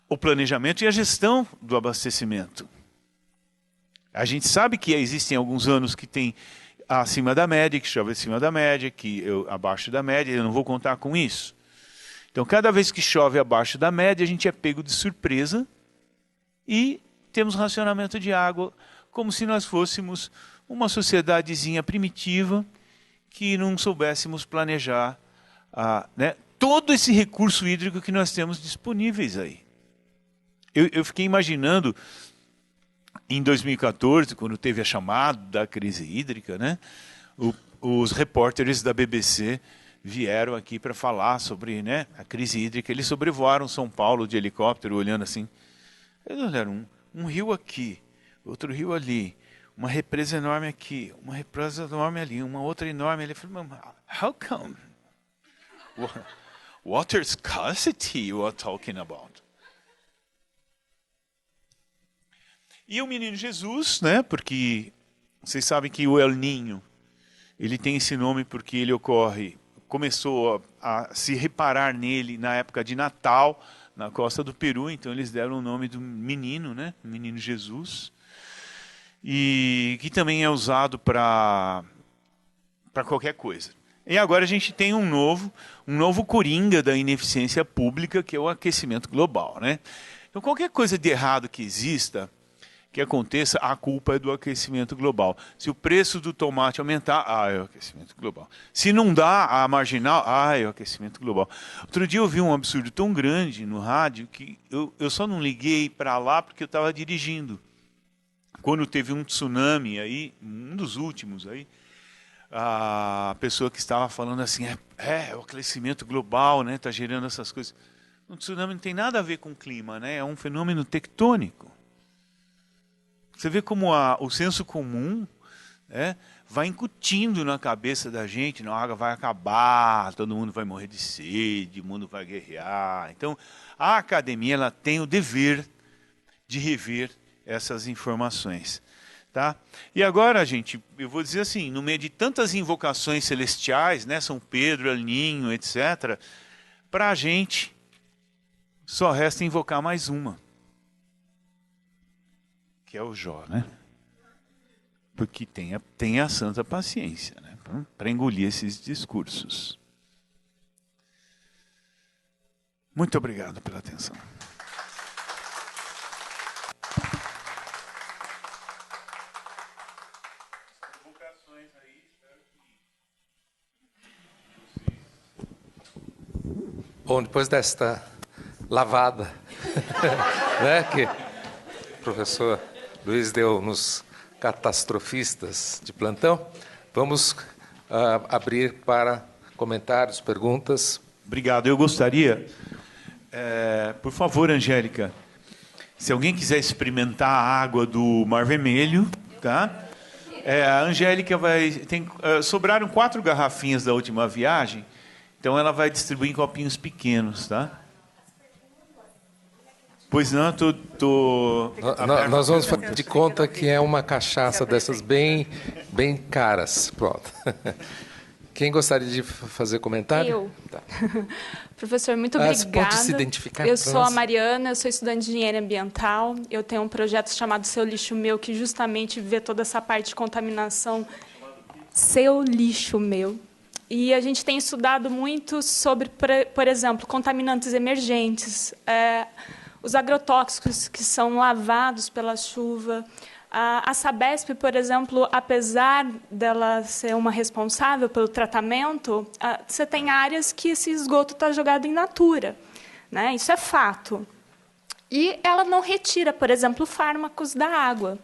o planejamento e a gestão do abastecimento. A gente sabe que existem alguns anos que tem acima da média, que chove acima da média, abaixo da média, eu não vou contar com isso. Então, cada vez que chove abaixo da média, a gente é pego de surpresa e temos racionamento de água como se nós fôssemos uma sociedadezinha primitiva que não soubéssemos planejar todo esse recurso hídrico que nós temos disponíveis aí. Eu fiquei imaginando, em 2014, quando teve a chamada da crise hídrica, os repórteres da BBC vieram aqui para falar sobre a crise hídrica. Eles sobrevoaram São Paulo de helicóptero, olhando assim. Eles olharam um rio aqui, outro rio ali, uma represa enorme aqui, uma represa enorme ali, uma outra enorme ali. Eu falei, how come? Water scarcity you are talking about? E o menino Jesus, porque vocês sabem que o El Niño, ele tem esse nome porque ele começou a se reparar nele na época de Natal, na costa do Peru, então eles deram o nome do menino, o menino Jesus, e que também é usado para qualquer coisa. E agora a gente tem um novo coringa da ineficiência pública, que é o aquecimento global, Então qualquer coisa de errado que exista, que aconteça, a culpa é do aquecimento global. Se o preço do tomate aumentar, é o aquecimento global. Se não dá a marginal, é o aquecimento global. Outro dia eu vi um absurdo tão grande no rádio que eu só não liguei para lá porque eu estava dirigindo. Quando teve um tsunami aí, um dos últimos aí, a pessoa que estava falando assim, o aquecimento global, está gerando essas coisas. Um tsunami não tem nada a ver com o clima, é um fenômeno tectônico. Você vê como o senso comum vai incutindo na cabeça da gente, a água vai acabar, todo mundo vai morrer de sede, o mundo vai guerrear. Então, a academia ela tem o dever de rever essas informações. Tá? E agora, gente, eu vou dizer assim, no meio de tantas invocações celestiais, né, São Pedro, El Ninho, etc., para a gente só resta invocar mais uma, que é o Jó, né? Porque tenha a santa paciência, né, para engolir esses discursos. Muito obrigado pela atenção. Bom, depois desta lavada, né, que o professor Luiz deu nos catastrofistas de plantão, vamos abrir para comentários, perguntas. Obrigado. Eu gostaria, por favor, Angélica, se alguém quiser experimentar a água do Mar Vermelho, tá? A Angélica sobraram 4 garrafinhas da última viagem. Então, ela vai distribuir em copinhos pequenos, tá? Pois não, Nós vamos fazer de conta que é uma cachaça dessas bem caras. Pronto. Quem gostaria de fazer comentário? Eu. Tá. Professor, muito obrigada. Você pode se identificar? Eu sou a Mariana, eu sou estudante de engenharia ambiental. Eu tenho um projeto chamado Seu Lixo Meu, que justamente vê toda essa parte de contaminação. Seu Lixo Meu. E a gente tem estudado muito sobre, por exemplo, contaminantes emergentes, os agrotóxicos que são lavados pela chuva. A Sabesp, por exemplo, apesar dela ser uma responsável pelo tratamento, você tem áreas que esse esgoto está jogado em natura, né? Isso é fato. E ela não retira, por exemplo, fármacos da água.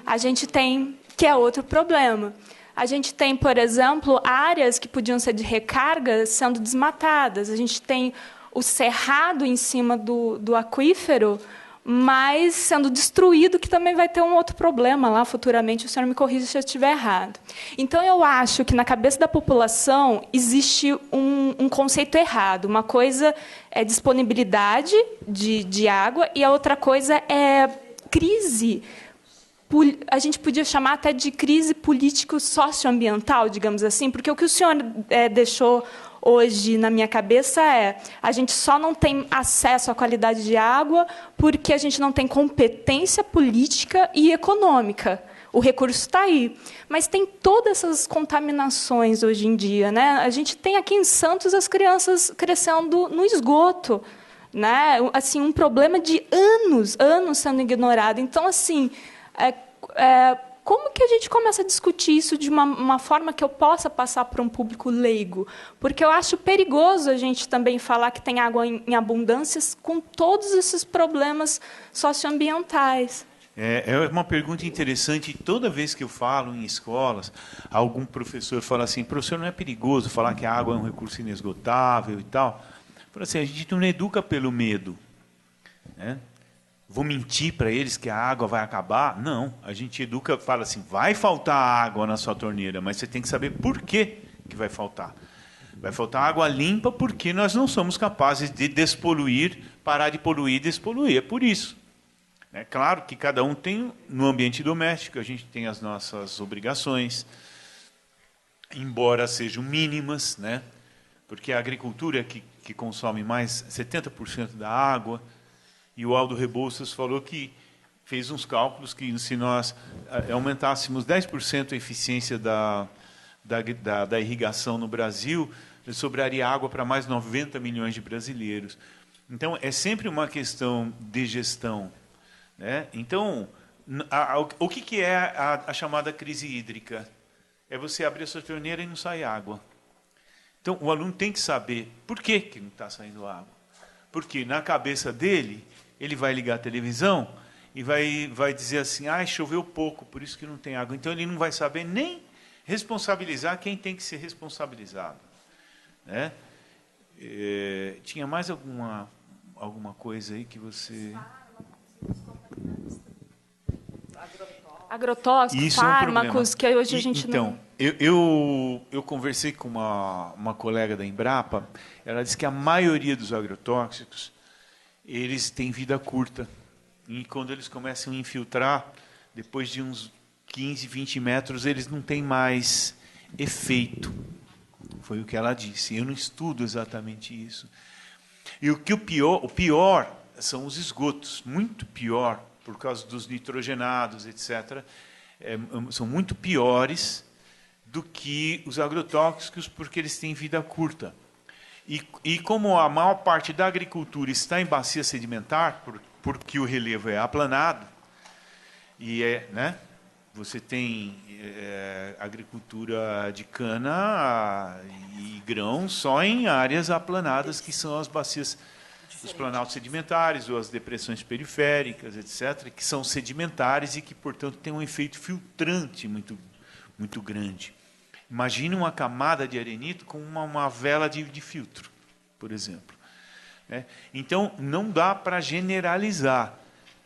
A gente tem, que é outro problema. A gente tem, por exemplo, áreas que podiam ser de recarga sendo desmatadas. A gente tem o cerrado em cima do aquífero, mas sendo destruído, que também vai ter um outro problema lá futuramente. O senhor me corrija se eu estiver errado. Então, eu acho que na cabeça da população existe um conceito errado. Uma coisa é disponibilidade de água e a outra coisa é crise. A gente podia chamar até de crise político-socioambiental, digamos assim, porque o que o senhor deixou hoje na minha cabeça a gente só não tem acesso à qualidade de água porque a gente não tem competência política e econômica. O recurso está aí. Mas tem todas essas contaminações hoje em dia, né? A gente tem aqui em Santos as crianças crescendo no esgoto, né? Assim, um problema de anos sendo ignorado. Então, assim, como que a gente começa a discutir isso de uma forma que eu possa passar para um público leigo? Porque eu acho perigoso a gente também falar que tem água em abundâncias com todos esses problemas socioambientais. É uma pergunta interessante. Toda vez que eu falo em escolas, algum professor fala assim: professor, não é perigoso falar que a água é um recurso inesgotável e tal? Fala assim, a gente não educa pelo medo, né? Vou mentir para eles que a água vai acabar? Não, a gente educa, fala assim, vai faltar água na sua torneira, mas você tem que saber por que vai faltar. Vai faltar água limpa porque nós não somos capazes de despoluir, parar de poluir e despoluir. É por isso. É claro que cada um tem, no ambiente doméstico, a gente tem as nossas obrigações, embora sejam mínimas, né? Porque a agricultura é que consome mais 70% da água. E o Aldo Rebouças falou que fez uns cálculos que, se nós aumentássemos 10% a eficiência da irrigação no Brasil, sobraria água para mais 90 milhões de brasileiros. Então, é sempre uma questão de gestão, né? Então, o que é a chamada crise hídrica? É você abrir a sua torneira e não sai água. Então, o aluno tem que saber por que não está saindo água. Porque, na cabeça dele, ele vai ligar a televisão e vai dizer assim, choveu pouco, por isso que não tem água. Então, ele não vai saber nem responsabilizar quem tem que ser responsabilizado, né? Tinha mais alguma coisa aí que você... Agrotóxicos, fármacos, que hoje a gente não... Então, eu conversei com uma colega da Embrapa, ela disse que a maioria dos agrotóxicos, eles têm vida curta. E quando eles começam a infiltrar, depois de uns 15, 20 metros, eles não têm mais efeito. Foi o que ela disse. Eu não estudo exatamente isso. E o pior são os esgotos. Muito pior, por causa dos nitrogenados, etc. São muito piores do que os agrotóxicos, porque eles têm vida curta. E como a maior parte da agricultura está em bacia sedimentar, porque o relevo é aplanado, né? Você tem agricultura de cana e grão só em áreas aplanadas, que são as bacias, os planaltos sedimentares ou as depressões periféricas, etc., que são sedimentares e que, portanto, têm um efeito filtrante muito, muito grande. Imagine uma camada de arenito com uma vela de filtro, por exemplo. Então, não dá para generalizar.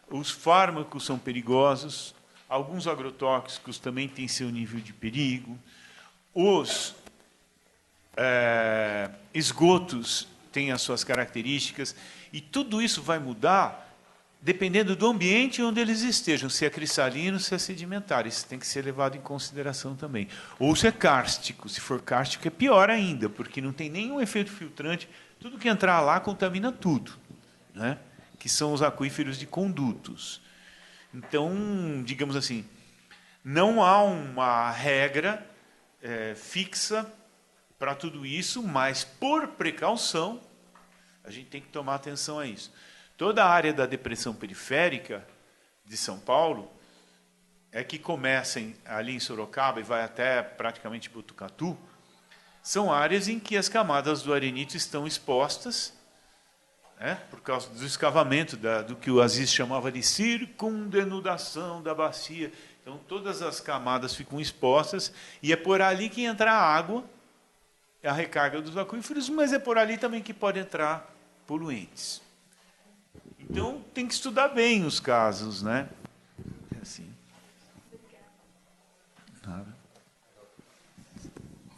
Os fármacos são perigosos, alguns agrotóxicos também têm seu nível de perigo, os esgotos têm as suas características, e tudo isso vai mudar dependendo do ambiente onde eles estejam, se é cristalino, se é sedimentar. Isso tem que ser levado em consideração também. Ou se é kárstico. Se for kárstico, é pior ainda, porque não tem nenhum efeito filtrante. Tudo que entrar lá contamina tudo, né? Que são os aquíferos de condutos. Então, digamos assim, não há uma regra fixa para tudo isso, mas, por precaução, a gente tem que tomar atenção a isso. Toda a área da depressão periférica de São Paulo, que começa ali em Sorocaba e vai até praticamente Botucatu, são áreas em que as camadas do arenito estão expostas, por causa do escavamento, do que o Aziz chamava de circundenudação da bacia. Então, todas as camadas ficam expostas, e é por ali que entra a água, a recarga dos aquíferos, mas é por ali também que pode entrar poluentes. Então, tem que estudar bem os casos, né? É assim. Nada.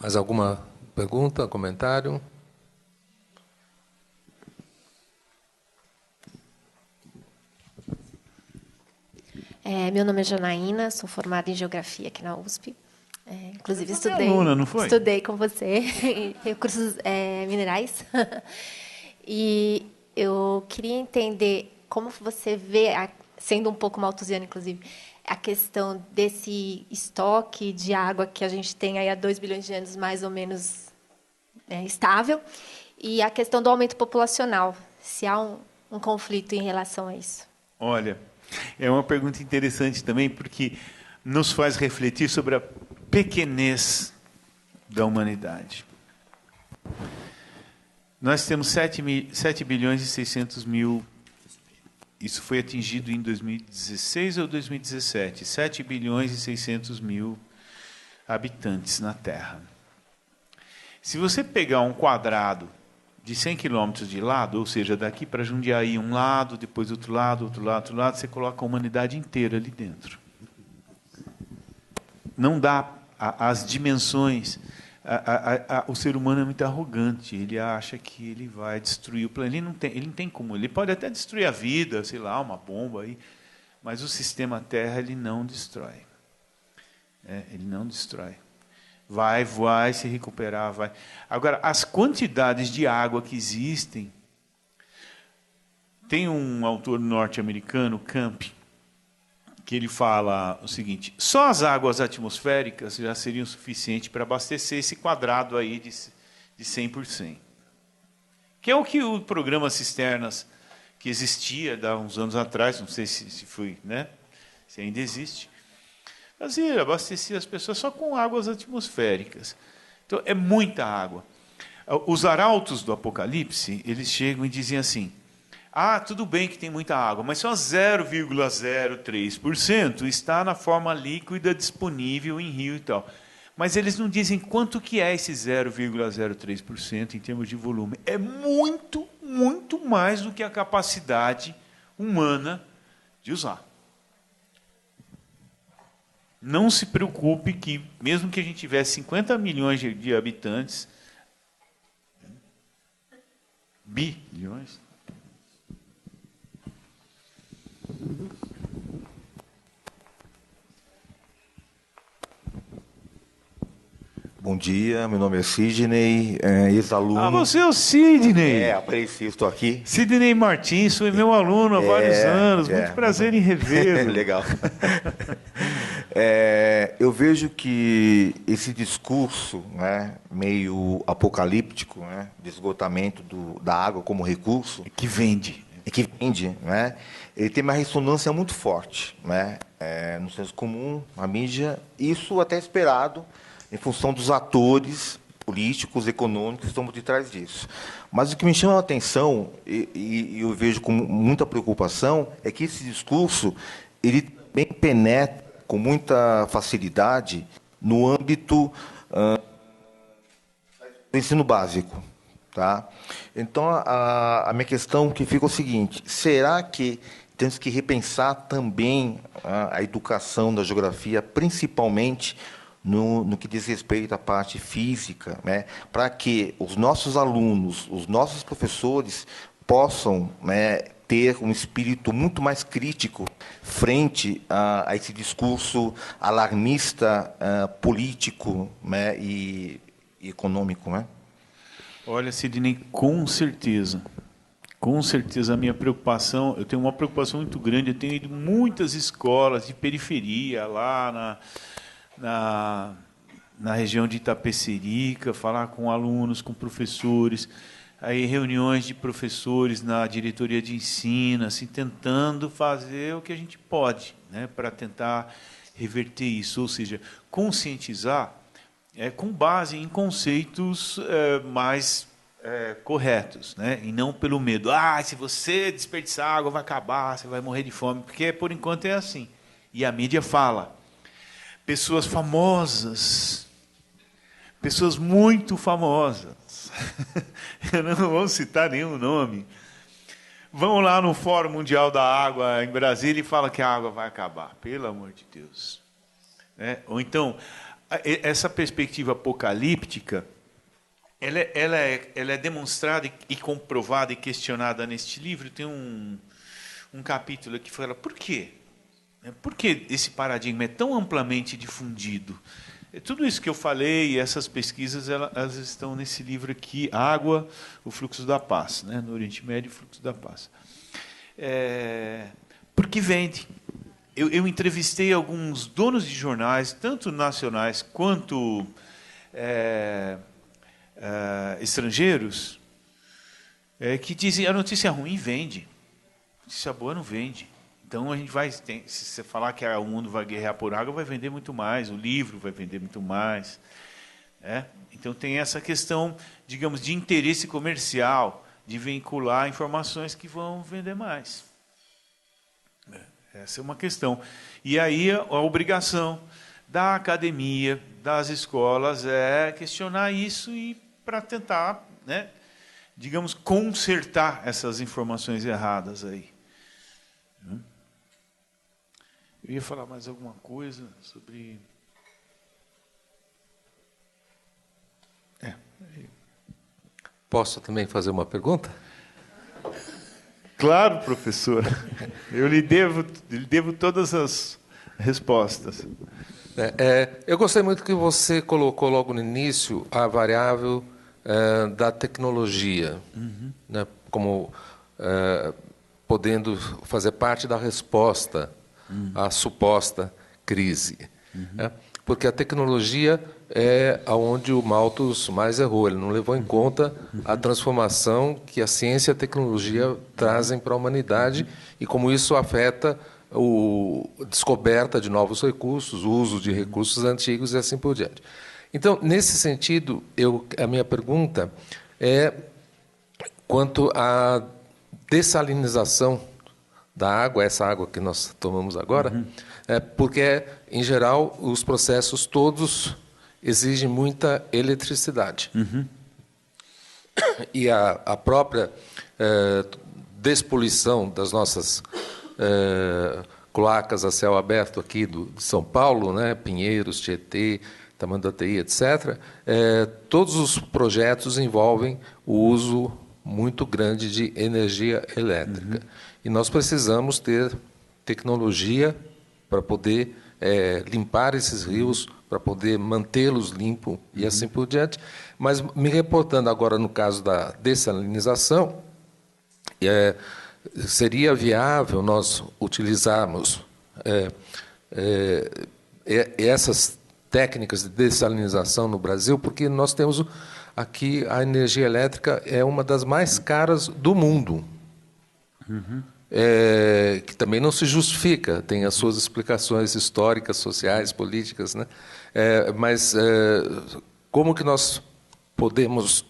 Mais alguma pergunta, comentário? Meu nome é Janaína, sou formada em Geografia aqui na USP. Inclusive, Você foi aluna, não foi? Estudei com você em recursos minerais. E eu queria entender como você vê, sendo um pouco malthusiana, inclusive, a questão desse estoque de água que a gente tem aí há 2 bilhões de anos, mais ou menos estável, e a questão do aumento populacional, se há um conflito em relação a isso. Olha, é uma pergunta interessante também, porque nos faz refletir sobre a pequenez da humanidade. Nós temos 7 bilhões e 600 mil. Isso foi atingido em 2016 ou 2017. 7 bilhões e 600 mil habitantes na Terra. Se você pegar um quadrado de 100 quilômetros de lado, ou seja, daqui para Jundiaí, um lado, depois outro lado, outro lado, outro lado, você coloca a humanidade inteira ali dentro. Não dá as dimensões. O ser humano é muito arrogante. Ele acha que ele vai destruir o planeta. Ele não tem como. Ele pode até destruir a vida, sei lá, uma bomba aí, mas o sistema Terra ele não destrói. Ele não destrói. Vai se recuperar, vai. Agora, as quantidades de água que existem. Tem um autor norte-americano, Camp, que ele fala o seguinte: só as águas atmosféricas já seriam suficientes para abastecer esse quadrado aí de 100 por 100. Que é o que o programa Cisternas, que existia há uns anos atrás, não sei se foi, né? Se ainda existe, fazia, abastecia as pessoas só com águas atmosféricas. Então, é muita água. Os arautos do Apocalipse, eles chegam e dizem assim: tudo bem que tem muita água, mas só 0,03% está na forma líquida disponível em rio e tal. Mas eles não dizem quanto que é esse 0,03% em termos de volume. É muito, muito mais do que a capacidade humana de usar. Não se preocupe que, mesmo que a gente tivesse 50 milhões de habitantes, bilhões, dia. Meu nome é Sidney, ex-aluno. Ah, você é o Sidney. Apareci, estou aqui. Sidney Martins, foi meu aluno há vários anos. Muito prazer em revê-lo. Legal. Eu vejo que esse discurso, né, meio apocalíptico, né, de esgotamento da água como recurso... Que vende. Né, ele tem uma ressonância muito forte, né, no senso comum, na mídia, isso até esperado em função dos atores políticos, econômicos que estão por detrás disso. Mas o que me chama a atenção, e eu vejo com muita preocupação, é que esse discurso ele também penetra com muita facilidade no âmbito do ensino básico. Tá? Então, a minha questão que fica é o seguinte: será que temos que repensar também a educação da geografia, principalmente no que diz respeito à parte física, né, para que os nossos alunos, os nossos professores possam, né, ter um espírito muito mais crítico frente a esse discurso alarmista, político, né, e econômico, né? Olha, Sidney, com certeza a minha preocupação, eu tenho uma preocupação muito grande, eu tenho ido em muitas escolas de periferia, lá na região de Itapecerica, falar com alunos, com professores, aí reuniões de professores na diretoria de ensino, assim, tentando fazer o que a gente pode, né, para tentar reverter isso, ou seja, conscientizar com base em conceitos mais corretos, né? E não pelo medo. Se você desperdiçar água, vai acabar, você vai morrer de fome, porque, por enquanto, é assim. E a mídia fala. Pessoas famosas, pessoas muito famosas, eu não vou citar nenhum nome, vão lá no Fórum Mundial da Água, em Brasília, e falam que a água vai acabar. Pelo amor de Deus. Ou então... essa perspectiva apocalíptica, ela é demonstrada e comprovada e questionada neste livro. Tem um capítulo que fala por quê? Por que esse paradigma é tão amplamente difundido? Tudo isso que eu falei e essas pesquisas, elas estão nesse livro aqui, Água, o Fluxo da Paz, né? No Oriente Médio, o Fluxo da Paz. Porque vende. Eu entrevistei alguns donos de jornais, tanto nacionais quanto estrangeiros, que dizem a notícia ruim vende, a notícia boa não vende. Então, a gente se você falar que o mundo vai guerrear por água, vai vender muito mais, o livro vai vender muito mais. Então, tem essa questão, digamos, de interesse comercial, de vincular informações que vão vender mais. Essa é uma questão. E aí a obrigação da academia, das escolas, é questionar isso e para tentar, né, digamos, consertar essas informações erradas aí. Eu ia falar mais alguma coisa sobre... Posso também fazer uma pergunta? Claro, professor. Eu lhe devo todas as respostas. Eu gostei muito que você colocou logo no início a variável da tecnologia, né, como podendo fazer parte da resposta à suposta crise. Porque a tecnologia é onde o Malthus mais errou. Ele não levou em conta a transformação que a ciência e a tecnologia trazem para a humanidade e como isso afeta a descoberta de novos recursos, o uso de recursos antigos e assim por diante. Então, nesse sentido, a minha pergunta é quanto à dessalinização da água, essa água que nós tomamos agora, porque, em geral, os processos todos exigem muita eletricidade. E a própria despoluição das nossas cloacas a céu aberto aqui de São Paulo, né, Pinheiros, Tietê, Tamanduateí, etc., todos os projetos envolvem o uso muito grande de energia elétrica. E nós precisamos ter tecnologia para poder limpar esses rios para poder mantê-los limpos e assim por diante. Mas, me reportando agora no caso da dessalinização, seria viável nós utilizarmos essas técnicas de dessalinização no Brasil, porque nós temos aqui a energia elétrica é uma das mais caras do mundo. Que também não se justifica, tem as suas explicações históricas, sociais, políticas, né? Mas como que nós podemos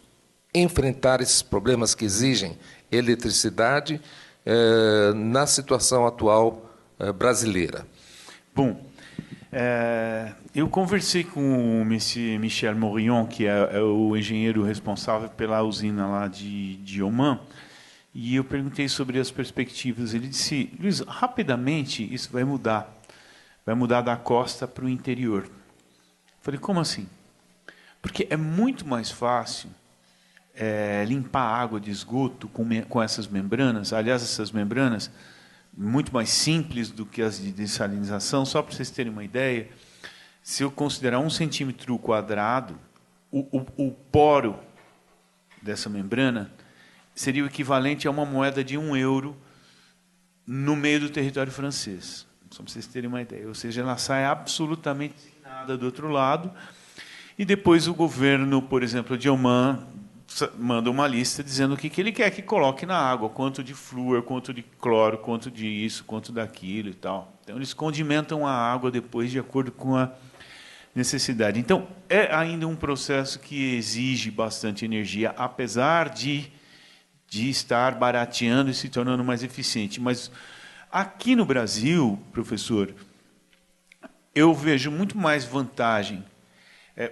enfrentar esses problemas que exigem eletricidade na situação atual brasileira? Bom, eu conversei com o Michel Morillon, que é o engenheiro responsável pela usina lá de Oman, e eu perguntei sobre as perspectivas. Ele disse: Luiz, rapidamente isso vai mudar da costa para o interior. Eu falei: como assim? Porque é muito mais fácil limpar a água de esgoto com essas membranas. Aliás, essas membranas muito mais simples do que as de dessalinização. Só para vocês terem uma ideia, se eu considerar 1 centímetro quadrado, o poro dessa membrana seria o equivalente a uma moeda de €1 no meio do território francês. Só para vocês terem uma ideia. Ou seja, ela sai absolutamente sem nada do outro lado. E depois o governo, por exemplo, de Oman, manda uma lista dizendo o que ele quer que coloque na água, quanto de flúor, quanto de cloro, quanto de isso, quanto daquilo e tal. Então, eles condimentam a água depois de acordo com a necessidade. Então, é ainda um processo que exige bastante energia, apesar de estar barateando e se tornando mais eficiente. Mas aqui no Brasil, professor, eu vejo muito mais vantagem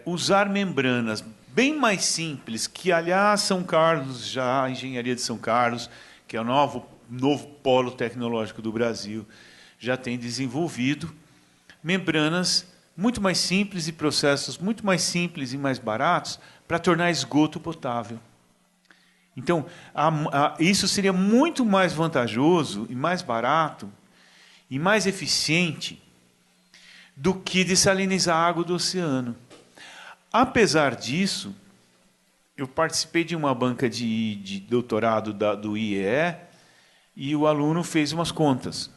usar membranas bem mais simples, que, aliás, São Carlos, já a engenharia de São Carlos, que é o novo polo tecnológico do Brasil, já tem desenvolvido membranas muito mais simples e processos muito mais simples e mais baratos para tornar esgoto potável. Então, isso seria muito mais vantajoso e mais barato e mais eficiente do que dessalinizar a água do oceano. Apesar disso, eu participei de uma banca de doutorado do IEE e o aluno fez umas contas.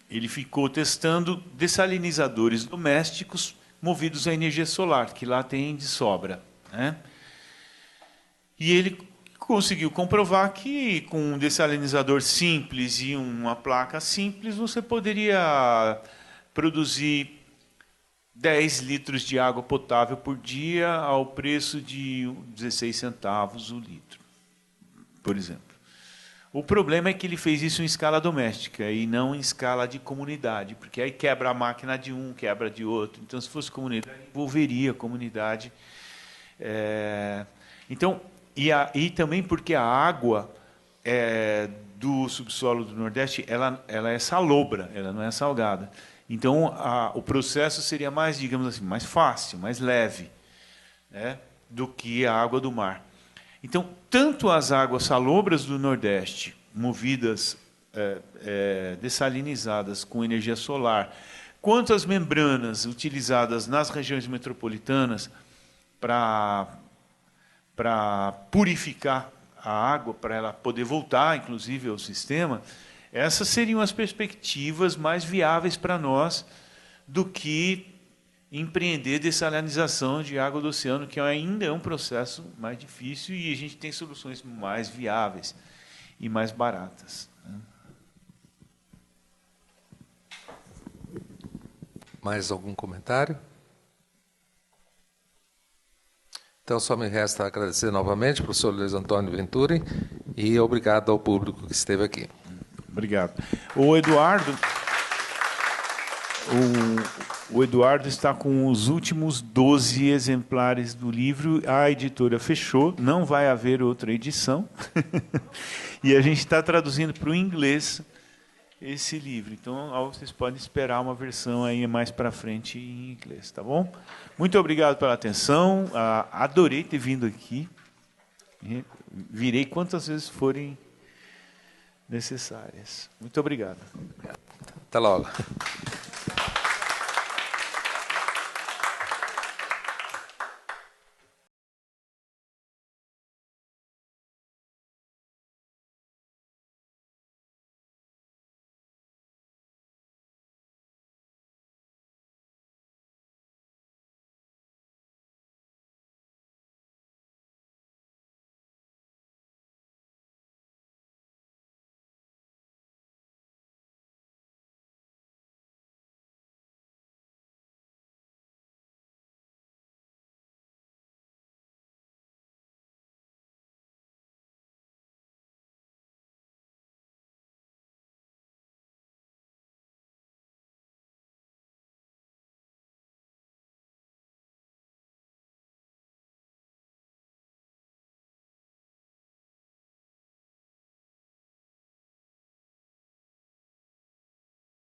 Ele ficou testando dessalinizadores domésticos movidos a energia solar, que lá tem de sobra, né? E ele conseguiu comprovar que com um dessalinizador simples e uma placa simples, você poderia produzir 10 litros de água potável por dia ao preço de 16 centavos o litro, por exemplo. O problema é que ele fez isso em escala doméstica e não em escala de comunidade, porque aí quebra a máquina de um, quebra de outro. Então, se fosse comunidade, envolveria a comunidade. Então, e também porque a água do subsolo do Nordeste ela é salobra, ela não é salgada. Então, o processo seria mais, digamos assim, mais fácil, mais leve, né, do que a água do mar. Então, tanto as águas salobras do Nordeste, movidas, dessalinizadas com energia solar, quanto as membranas utilizadas nas regiões metropolitanas para purificar a água, para ela poder voltar, inclusive, ao sistema, essas seriam as perspectivas mais viáveis para nós do que empreender dessalinização de água do oceano, que ainda é um processo mais difícil e a gente tem soluções mais viáveis e mais baratas. Mais algum comentário? Então, só me resta agradecer novamente ao professor Luiz Antônio Venturi e obrigado ao público que esteve aqui. Obrigado. O Eduardo está com os últimos 12 exemplares do livro. A editora fechou, não vai haver outra edição. E a gente está traduzindo para o inglês esse livro. Então, vocês podem esperar uma versão aí mais para frente em inglês, tá bom? Muito obrigado pela atenção. Adorei ter vindo aqui. Virei quantas vezes forem necessárias. Muito obrigado. Até logo.